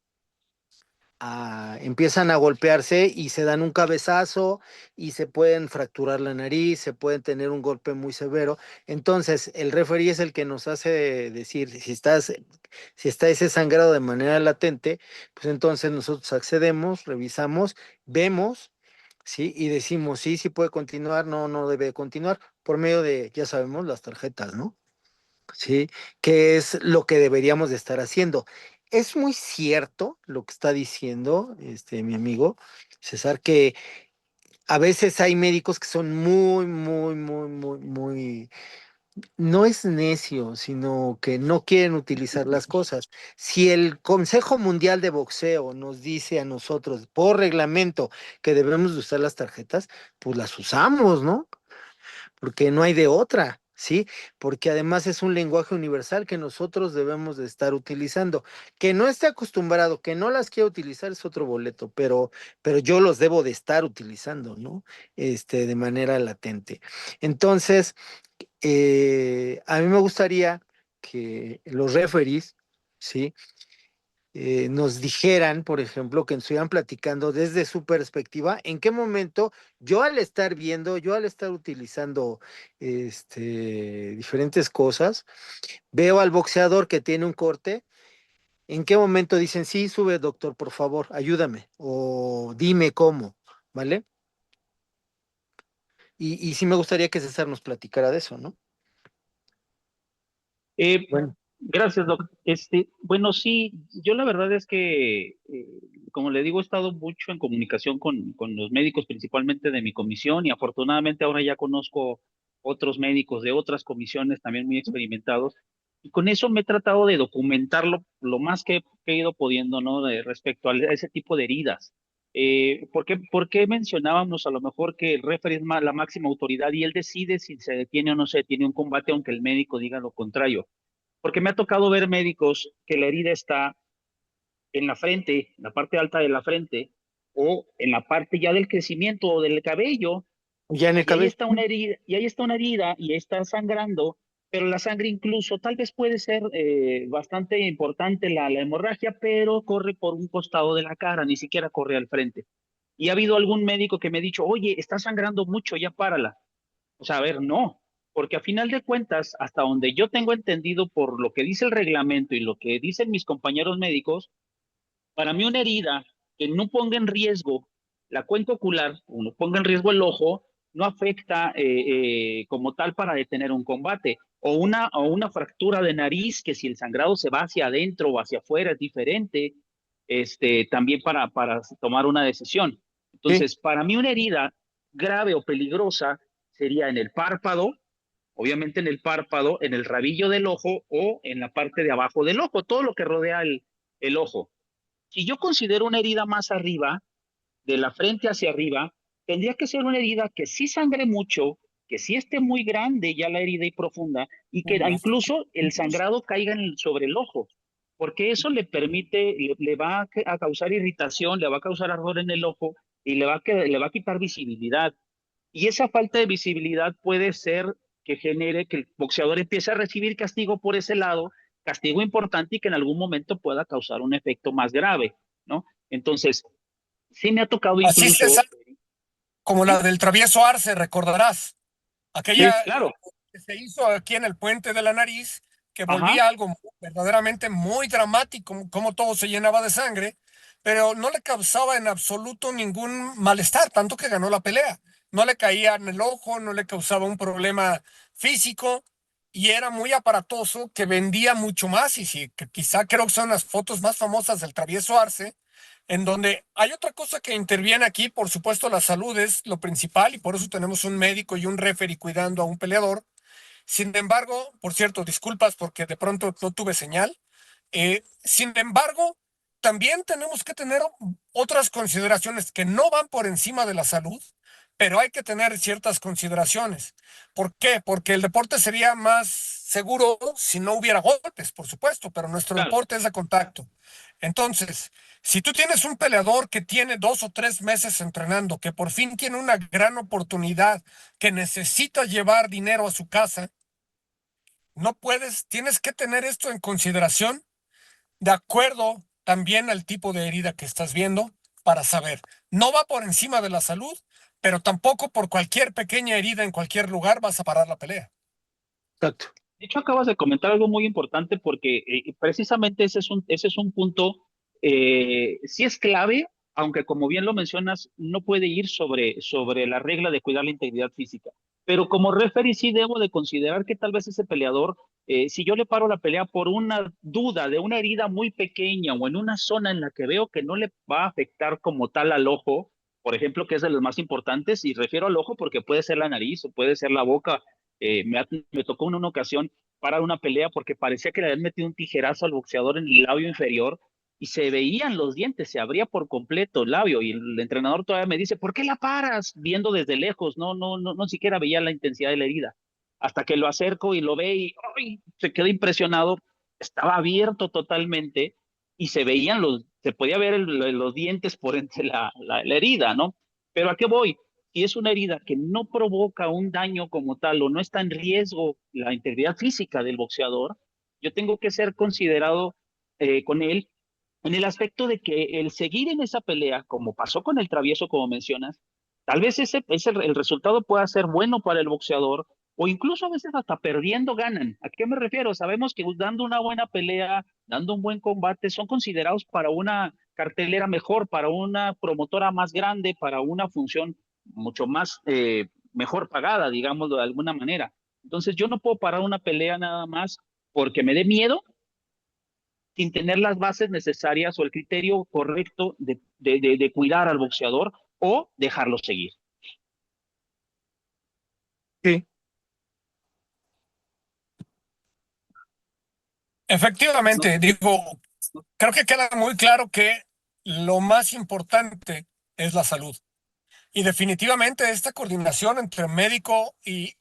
a golpearse y se dan un cabezazo y se pueden fracturar la nariz, se pueden tener un golpe muy severo. Entonces, el referee es el que nos hace decir si está ese sangrado de manera latente, pues entonces nosotros accedemos, revisamos, vemos, ¿sí? Y decimos, sí, sí puede continuar, no, no debe continuar, por medio de, ya sabemos, las tarjetas, ¿no? ¿Sí? Que es lo que deberíamos de estar haciendo. Es muy cierto lo que está diciendo mi amigo César, que a veces hay médicos que son muy, no es necio, sino que no quieren utilizar las cosas. Si el Consejo Mundial de Boxeo nos dice a nosotros por reglamento que debemos de usar las tarjetas, pues las usamos, ¿no? Porque no hay de otra, ¿sí? Porque además es un lenguaje universal que nosotros debemos de estar utilizando. Que no esté acostumbrado, que no las quiera utilizar es otro boleto, pero yo los debo de estar utilizando, ¿no? De manera latente. Entonces, a mí me gustaría que los referees, ¿sí? Nos dijeran, por ejemplo, que nos estuvieran platicando desde su perspectiva, en qué momento yo al estar viendo, yo al estar utilizando diferentes cosas, veo al boxeador que tiene un corte, en qué momento dicen, sí, sube, doctor, por favor, ayúdame, o dime cómo, ¿vale? Y sí me gustaría que César nos platicara de eso, ¿no? Bueno, Gracias, Doc. Bueno, sí, yo la verdad es que, como le digo, he estado mucho en comunicación con los médicos, principalmente de mi comisión, y afortunadamente ahora ya conozco otros médicos de otras comisiones también muy experimentados, y con eso me he tratado de documentarlo lo más que he ido pudiendo, ¿no? Respecto a ese tipo de heridas. ¿Por qué mencionábamos a lo mejor que el referee es la máxima autoridad y él decide si se detiene o no se detiene un combate, aunque el médico diga lo contrario? Porque me ha tocado ver médicos que la herida está en la frente, en la parte alta de la frente, o en la parte ya del crecimiento o del cabello, ya en el y ahí cabello. está una herida, y ahí está una herida, y está sangrando, pero la sangre incluso tal vez puede ser bastante importante la hemorragia, pero corre por un costado de la cara, ni siquiera corre al frente. Y ha habido algún médico que me ha dicho, oye, está sangrando mucho, ya párala. O sea, a ver, no, porque a final de cuentas, hasta donde yo tengo entendido por lo que dice el reglamento y lo que dicen mis compañeros médicos, para mí una herida que no ponga en riesgo la cuenca ocular, o no ponga en riesgo el ojo, no afecta como tal para detener un combate. O una fractura de nariz, que si el sangrado se va hacia adentro o hacia afuera es diferente, también para tomar una decisión. Entonces, para mí una herida grave o peligrosa sería en el párpado, obviamente en el párpado, en el rabillo del ojo o en la parte de abajo del ojo, todo lo que rodea el ojo. Si yo considero una herida más arriba, de la frente hacia arriba, tendría que ser una herida que sí sangre mucho, que sí esté muy grande ya la herida y profunda, y que incluso el sangrado caiga sobre el ojo, porque eso le permite, le va a causar irritación, le va a causar ardor en el ojo y le va a quitar visibilidad. Y esa falta de visibilidad puede ser que genere que el boxeador empiece a recibir castigo por ese lado, castigo importante y que en algún momento pueda causar un efecto más grave, ¿no? Entonces, sí me ha tocado Así, incluso. César, como ¿Sí? la del travieso Arce, recordarás. Sí, Aquella claro. que se hizo aquí en el puente de la nariz, que Ajá, volvía algo verdaderamente muy dramático, como todo se llenaba de sangre, pero no le causaba en absoluto ningún malestar, tanto que ganó la pelea. No le caía en el ojo, no le causaba un problema físico y era muy aparatoso, que vendía mucho más. Y sí, que quizá creo que son las fotos más famosas del travieso Arce, en donde hay otra cosa que interviene aquí. Por supuesto, la salud es lo principal y por eso tenemos un médico y un referee cuidando a un peleador. Sin embargo, por cierto, disculpas porque de pronto no tuve señal. Sin embargo, también tenemos que tener otras consideraciones que no van por encima de la salud, pero hay que tener ciertas consideraciones. ¿Por qué? Porque el deporte sería más seguro si no hubiera golpes, por supuesto, pero nuestro claro. deporte es de contacto. Entonces, si tú tienes un peleador que tiene 2 o 3 meses entrenando, que por fin tiene una gran oportunidad, que necesita llevar dinero a su casa, no puedes, tienes que tener esto en consideración de acuerdo también al tipo de herida que estás viendo para saber. No va por encima de la salud, pero tampoco por cualquier pequeña herida en cualquier lugar vas a parar la pelea. Exacto. De hecho, acabas de comentar algo muy importante porque precisamente ese es un punto, sí es clave, aunque como bien lo mencionas, no puede ir sobre la regla de cuidar la integridad física. Pero como referee sí debo de considerar que tal vez ese peleador, si yo le paro la pelea por una duda de una herida muy pequeña o en una zona en la que veo que no le va a afectar como tal al ojo, por ejemplo, que es de los más importantes, y refiero al ojo porque puede ser la nariz o puede ser la boca. Me tocó en una ocasión parar una pelea porque parecía que le habían metido un tijerazo al boxeador en el labio inferior y se veían los dientes, se abría por completo el labio y el entrenador todavía me dice, ¿por qué la paras? Viendo desde lejos, no siquiera veía la intensidad de la herida. Hasta que lo acerco y lo ve y ¡ay! Se quedó impresionado, estaba abierto totalmente y se podía ver los dientes por entre la herida, ¿no? Pero ¿a qué voy? Si es una herida que no provoca un daño como tal o no está en riesgo la integridad física del boxeador, yo tengo que ser considerado con él en el aspecto de que el seguir en esa pelea, como pasó con el travieso, como mencionas, tal vez el resultado pueda ser bueno para el boxeador o incluso a veces hasta perdiendo ganan. ¿A qué me refiero? Sabemos que dando una buena pelea, dando un buen combate, son considerados para una cartelera mejor, para una promotora más grande, para una función mucho más mejor pagada, digámoslo de alguna manera. Entonces yo no puedo parar una pelea nada más porque me dé miedo sin tener las bases necesarias o el criterio correcto de cuidar al boxeador o dejarlo seguir. Sí. Efectivamente, digo, creo que queda muy claro que lo más importante es la salud. Y definitivamente esta coordinación entre médico y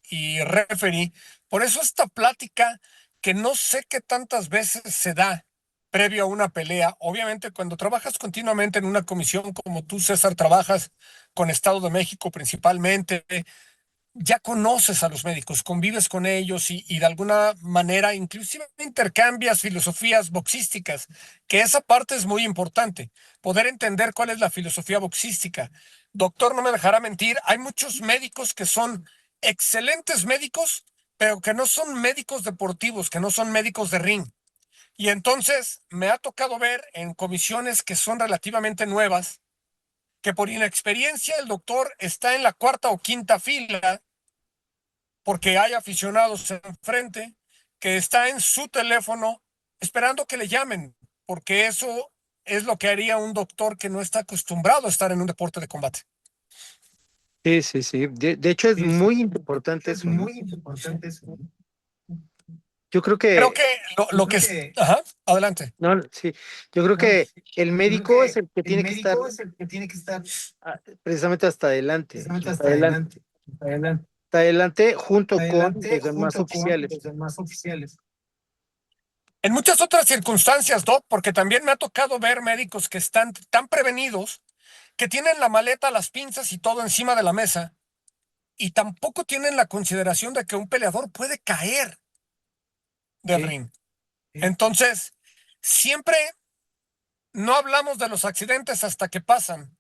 referee, por eso esta plática que no sé qué tantas veces se da previo a una pelea. Obviamente cuando trabajas continuamente en una comisión como tú, César, trabajas con Estado de México principalmente, ya conoces a los médicos, convives con ellos y de alguna manera inclusive intercambias filosofías boxísticas, que esa parte es muy importante, poder entender cuál es la filosofía boxística. Doctor, no me dejará mentir, hay muchos médicos que son excelentes médicos, pero que no son médicos deportivos, que no son médicos de ring. Y entonces me ha tocado ver en comisiones que son relativamente nuevas, que por inexperiencia el doctor está en la cuarta o quinta fila porque hay aficionados enfrente, que está en su teléfono esperando que le llamen, porque eso es lo que haría un doctor que no está acostumbrado a estar en un deporte de combate. Sí, sí, sí. De hecho, es muy importante eso, ¿no? Yo creo Creo que, que lo que es... Ajá, adelante. no, sí, yo creo que el médico es el que tiene que estar precisamente hasta adelante, hasta adelante junto con los demás oficiales. En muchas otras circunstancias, Doc, porque también me ha tocado ver médicos que están tan prevenidos que tienen la maleta, las pinzas y todo encima de la mesa y tampoco tienen la consideración de que un peleador puede caer del Sí. ring. Entonces, siempre no hablamos de los accidentes hasta que pasan,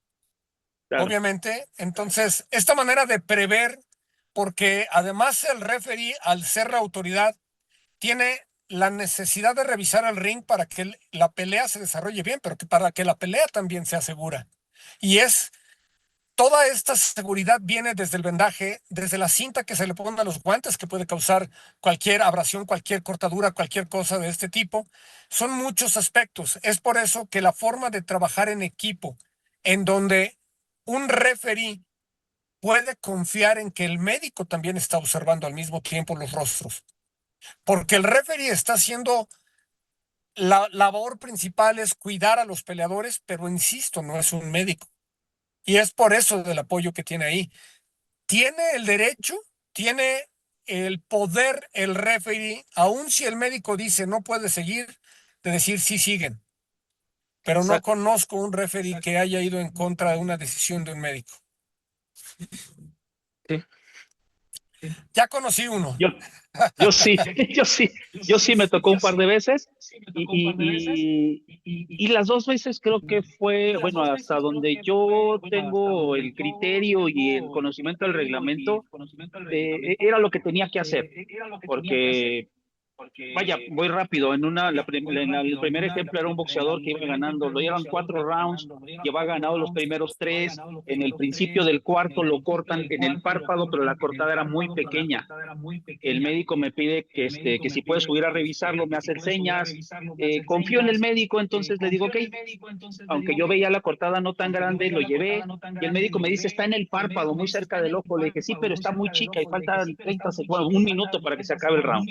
Claro. obviamente. Entonces, esta manera de prever, porque además el referee, al ser la autoridad, tiene la necesidad de revisar el ring para que la pelea se desarrolle bien, pero que para que la pelea también sea segura. Y toda esta seguridad viene desde el vendaje, desde la cinta que se le pone a los guantes, que puede causar cualquier abrasión, cualquier cortadura, cualquier cosa de este tipo. Son muchos aspectos. Es por eso que la forma de trabajar en equipo, en donde un referee puede confiar en que el médico también está observando al mismo tiempo los rostros. Porque el referee está haciendo, la labor principal es cuidar a los peleadores, pero insisto, no es un médico. Y es por eso del apoyo que tiene ahí. Tiene el derecho, tiene el poder el referee, aun si el médico dice no puede seguir, de decir sí siguen. Pero no Exacto. conozco un referee que haya ido en contra de una decisión de un médico. Sí. Ya conocí uno. Yo sí, yo sí me tocó un par de veces y las dos veces creo que fue, bueno, hasta donde yo tengo el criterio y el conocimiento del reglamento, era lo que tenía que hacer, porque vaya, voy rápido. El primer ejemplo era un boxeador que iba ganando, lo llevan 4 rounds, lleva ganado los primeros 3. En el principio del cuarto lo cortan en el párpado, pero la cortada era muy pequeña. El médico me pide que si puede subir a revisarlo, me hace señas. Confío en el médico, entonces le digo, ok, aunque yo veía la cortada no tan grande, lo llevé y el médico me dice, está en el párpado, muy cerca del ojo. Le dije, sí, pero está muy chica y faltan 30 segundos, un minuto para que se acabe el round.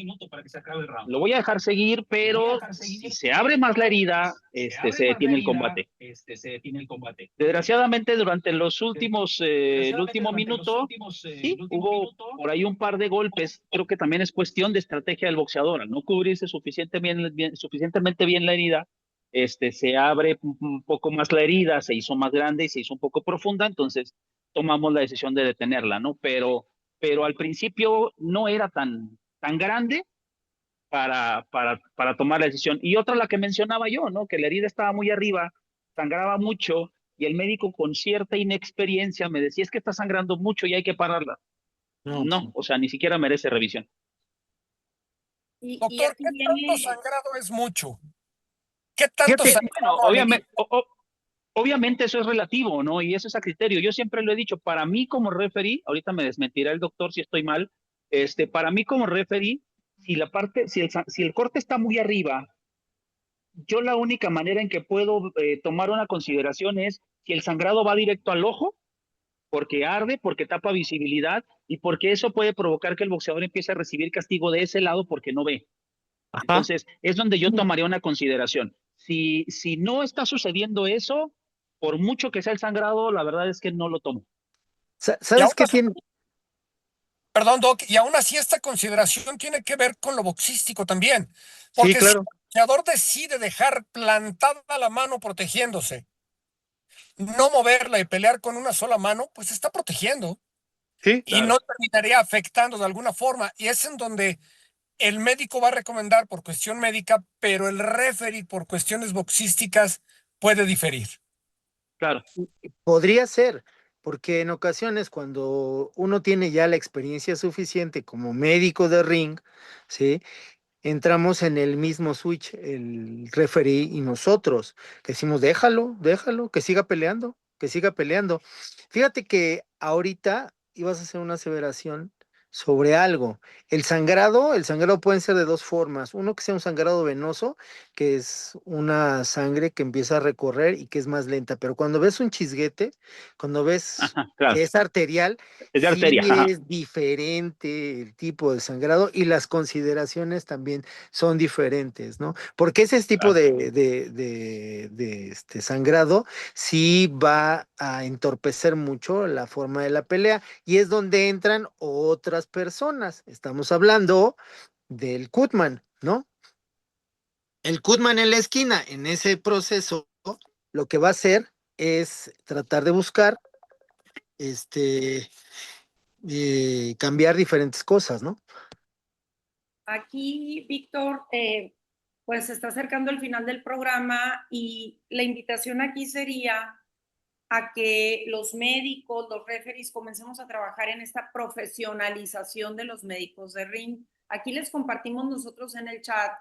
Lo voy a dejar seguir, pero si se abre más la herida, se detiene el combate. Desgraciadamente, durante el último minuto, sí, hubo por ahí un par de golpes. Creo que también es cuestión de estrategia del boxeador. Al no cubrirse suficientemente bien la herida, se abre un poco más la herida, se hizo más grande y se hizo un poco profunda, entonces tomamos la decisión de detenerla, ¿no? Pero al principio no era tan grande para tomar la decisión. Y otra, la que mencionaba yo, ¿no? Que la herida estaba muy arriba, sangraba mucho, y el médico con cierta inexperiencia me decía, es que está sangrando mucho y hay que pararla. No, o sea, ni siquiera merece revisión. Y Doctor, aquí ¿qué tanto viene, sangrado es mucho? ¿Qué tanto Fíjate, bueno, sangrado amerita? obviamente eso es relativo, ¿no? Y eso es a criterio. Yo siempre lo he dicho, para mí como referee, ahorita me desmentirá el doctor si estoy mal, para mí como referee, si el corte está muy arriba, yo la única manera en que puedo tomar una consideración es si el sangrado va directo al ojo, porque arde, porque tapa visibilidad y porque eso puede provocar que el boxeador empiece a recibir castigo de ese lado porque no ve. Ajá. Entonces, es donde yo tomaría una consideración. Si no está sucediendo eso, por mucho que sea el sangrado, la verdad es que no lo tomo. ¿Sabes qué tiene? Perdón, Doc, y aún así esta consideración tiene que ver con lo boxístico también. Sí, Porque si claro. el boxeador decide dejar plantada la mano protegiéndose, no moverla y pelear con una sola mano, pues está protegiendo Sí, y no terminaría afectando de alguna forma. Y es en donde el médico va a recomendar por cuestión médica, pero el referee por cuestiones boxísticas puede diferir. Claro. podría ser, porque en ocasiones cuando uno tiene ya la experiencia suficiente como médico de ring, ¿sí? Entramos en el mismo switch, el referee y nosotros, que decimos, déjalo, que siga peleando, que siga peleando. Fíjate que ahorita ibas a hacer una aseveración sobre algo. El sangrado puede ser de dos formas. Uno que sea un sangrado venoso, que es una sangre que empieza a recorrer y que es más lenta. Pero cuando ves un chisguete, cuando ves Ajá, claro. que es arterial, Es de sí arteria. Ajá. es diferente el tipo de sangrado y las consideraciones también son diferentes, ¿no? Porque ese tipo Claro. de sangrado sí va a entorpecer mucho la forma de la pelea y es donde entran otras personas. Estamos hablando del Cutman, ¿no? El Cutman en la esquina, en ese proceso, lo que va a hacer es tratar de buscar, cambiar diferentes cosas, ¿no? Aquí, Víctor, pues se está acercando el final del programa y la invitación aquí sería a que los médicos, los referees, comencemos a trabajar en esta profesionalización de los médicos de ring. Aquí les compartimos nosotros en el chat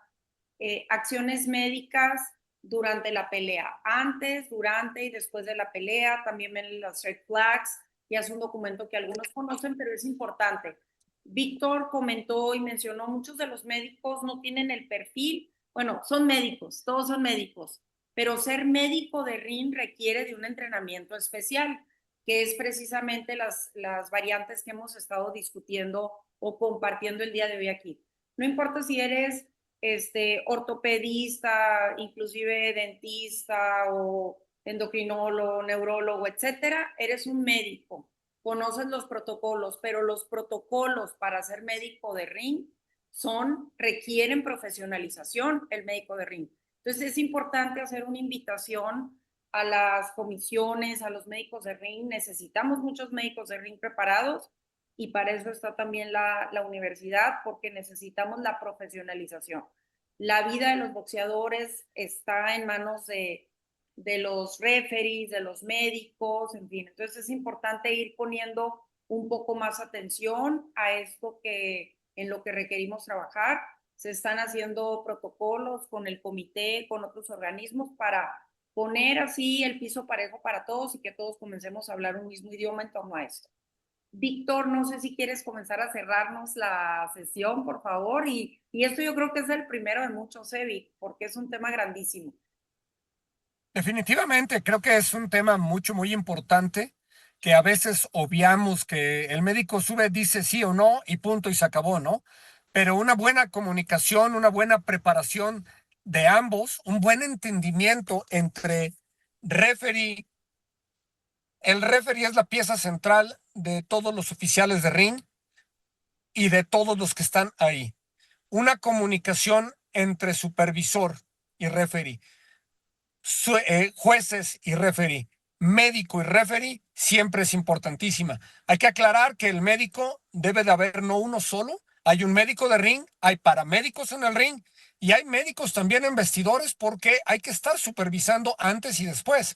acciones médicas durante la pelea, antes, durante y después de la pelea. También ven las red flags, ya es un documento que algunos conocen, pero es importante. Víctor comentó y mencionó, muchos de los médicos no tienen el perfil, bueno, son médicos, todos son médicos, pero ser médico de ring requiere de un entrenamiento especial, que es precisamente las variantes que hemos estado discutiendo o compartiendo el día de hoy aquí. No importa si eres ortopedista, inclusive dentista o endocrinólogo, neurólogo, etcétera, eres un médico, conoces los protocolos, pero los protocolos para ser médico de ring requieren profesionalización, el médico de ring. Entonces es importante hacer una invitación a las comisiones, a los médicos de ring. Necesitamos muchos médicos de ring preparados y para eso está también la universidad, porque necesitamos la profesionalización. La vida de los boxeadores está en manos de los referees, de los médicos, en fin. Entonces es importante ir poniendo un poco más atención a esto que en lo que requerimos trabajar. Se están haciendo protocolos con el comité, con otros organismos para poner así el piso parejo para todos y que todos comencemos a hablar un mismo idioma en torno a esto. Víctor, no sé si quieres comenzar a cerrarnos la sesión, por favor, y esto yo creo que es el primero de muchos, Vic, porque es un tema grandísimo. Definitivamente, creo que es un tema muy importante que a veces obviamos, que el médico sube, dice sí o no y punto y se acabó, ¿no? Pero una buena comunicación, una buena preparación de ambos, un buen entendimiento entre referee. El referee es la pieza central de todos los oficiales de ring y de todos los que están ahí. Una comunicación entre supervisor y referee, jueces y referee, médico y referee, siempre es importantísima. Hay que aclarar que el médico debe de haber no uno solo. Hay un médico de ring, hay paramédicos en el ring y hay médicos también en vestidores, porque hay que estar supervisando antes y después.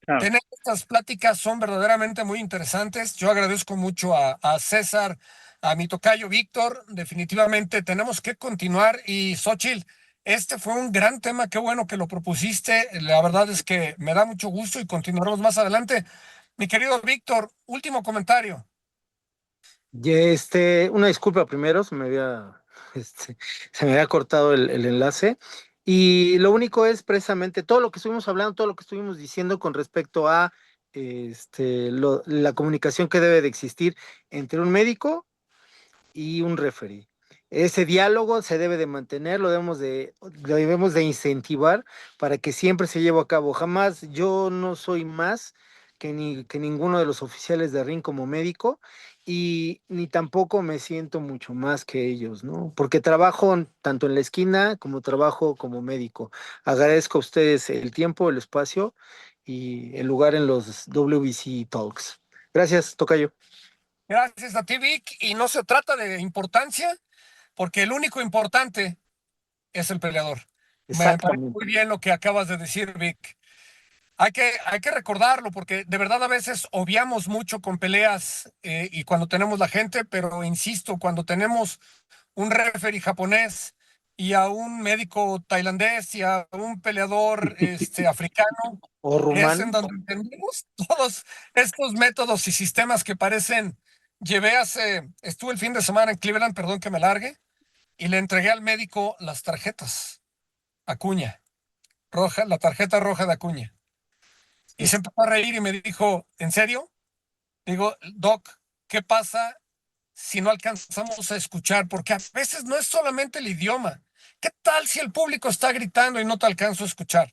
Claro. Tener estas pláticas son verdaderamente muy interesantes. Yo agradezco mucho a César, a mi tocayo Víctor. Definitivamente tenemos que continuar. Y Xóchitl, este fue un gran tema. Qué bueno que lo propusiste. La verdad es que me da mucho gusto y continuaremos más adelante. Mi querido Víctor, último comentario. Y una disculpa primero, se me había cortado el enlace. Y lo único es precisamente todo lo que estuvimos hablando, todo lo que estuvimos diciendo con respecto a la comunicación que debe de existir entre un médico y un referee. Ese diálogo se debe de mantener, lo debemos de incentivar para que siempre se lleve a cabo. Jamás, yo no soy más que ninguno de los oficiales de ring como médico, y ni tampoco me siento mucho más que ellos, ¿no? Porque trabajo tanto en la esquina como trabajo como médico. Agradezco a ustedes el tiempo, el espacio y el lugar en los WBC Talks. Gracias, tocayo. Gracias a ti, Vic. Y no se trata de importancia, porque el único importante es el peleador. Me parece Exactamente. muy bien lo que acabas de decir, Vic. Hay que recordarlo, porque de verdad a veces obviamos mucho con peleas y cuando tenemos la gente, pero insisto, cuando tenemos un referee japonés y a un médico tailandés y a un peleador africano. O Es en rumano. donde entendemos todos estos métodos y sistemas que parecen. Estuve el fin de semana en Cleveland, perdón que me largue, y le entregué al médico las tarjetas Acuña, roja, la tarjeta roja de Acuña. Y se empezó a reír y me dijo, ¿en serio? Digo, Doc, ¿qué pasa si no alcanzamos a escuchar? Porque a veces no es solamente el idioma. ¿Qué tal si el público está gritando y no te alcanzo a escuchar?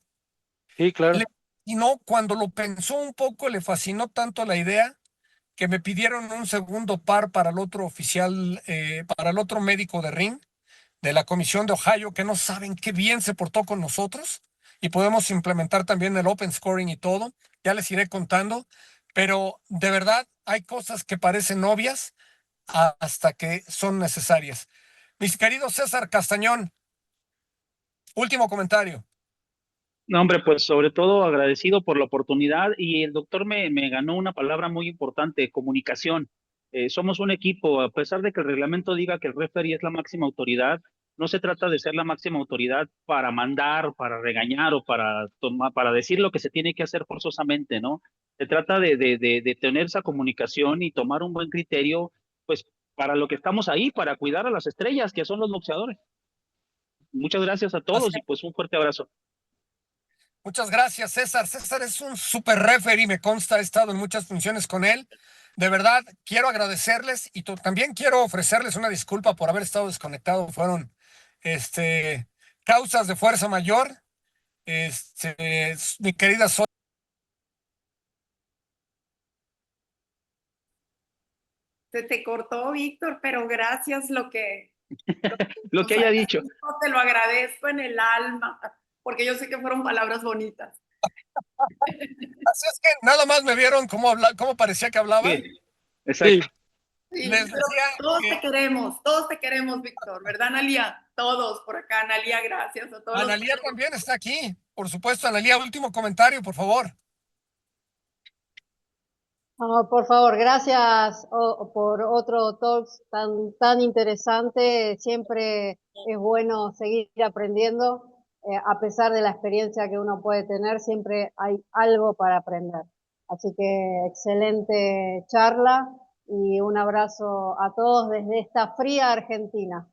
Sí, claro. Y no, cuando lo pensó un poco, le fascinó tanto la idea que me pidieron un segundo par para el otro oficial, para el otro médico de ring de la Comisión de Ohio, que no saben qué bien se portó con nosotros, y podemos implementar también el open scoring y todo. Ya les iré contando, pero de verdad hay cosas que parecen obvias hasta que son necesarias. Mis queridos César Castañón, último comentario. No, hombre, pues sobre todo agradecido por la oportunidad y el doctor me ganó una palabra muy importante, comunicación. Somos un equipo, a pesar de que el reglamento diga que el referee es la máxima autoridad, no se trata de ser la máxima autoridad para mandar, para regañar o para decir lo que se tiene que hacer forzosamente, ¿no? Se trata de tener esa comunicación y tomar un buen criterio, pues para lo que estamos ahí, para cuidar a las estrellas, que son los boxeadores. Muchas gracias a todos y pues un fuerte abrazo. Muchas gracias, César. César es un super referee, me consta, he estado en muchas funciones con él. De verdad, quiero agradecerles y también quiero ofrecerles una disculpa por haber estado desconectado. Fueron causas de fuerza mayor. Mi querida Sol. Se te cortó, Víctor, pero gracias lo que haya dicho. Te lo agradezco en el alma, porque yo sé que fueron palabras bonitas. Así es que nada más me vieron cómo parecía que hablaba. Sí, exacto. Sí, Les decía todos te queremos, Víctor, ¿verdad, Analía? Todos por acá, Analía, gracias a todos. Analía también está aquí, por supuesto. Analía, último comentario, por favor. Oh, por favor, gracias por otro talks tan interesante. Siempre es bueno seguir aprendiendo. A pesar de la experiencia que uno puede tener, siempre hay algo para aprender. Así que excelente charla y un abrazo a todos desde esta fría Argentina.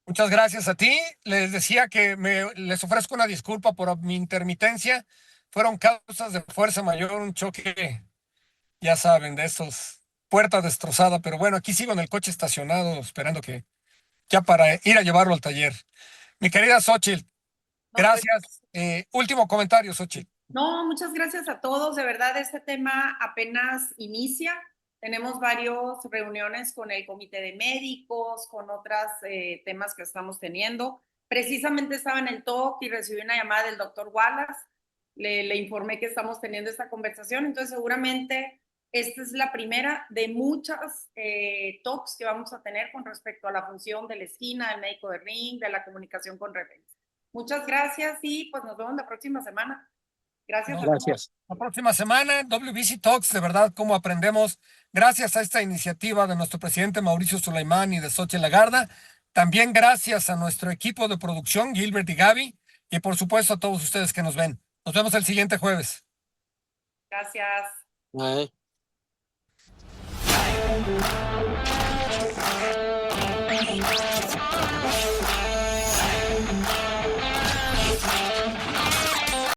Muchas gracias a ti. Les decía que les ofrezco una disculpa por mi intermitencia. Fueron causas de fuerza mayor, un choque, ya saben, de esos, puerta destrozada, pero bueno, aquí sigo en el coche estacionado esperando que ya para ir a llevarlo al taller. Mi querida Xochitl, gracias. Último comentario, Xochitl. No, muchas gracias a todos. De verdad, este tema apenas inicia. Tenemos varias reuniones con el comité de médicos, con otros temas que estamos teniendo. Precisamente estaba en el talk y recibí una llamada del doctor Wallace. Le informé que estamos teniendo esta conversación. Entonces, seguramente esta es la primera de muchas talks que vamos a tener con respecto a la función de la esquina, del médico de ring, de la comunicación con referees. Muchas gracias y pues nos vemos la próxima semana. Gracias. Gracias. La próxima semana, WBC Talks, de verdad, cómo aprendemos, gracias a esta iniciativa de nuestro presidente Mauricio Sulaimán y de Xochitl Lagarda. También gracias a nuestro equipo de producción, Gilbert y Gaby, y por supuesto a todos ustedes que nos ven. Nos vemos el siguiente jueves. Gracias. Bye.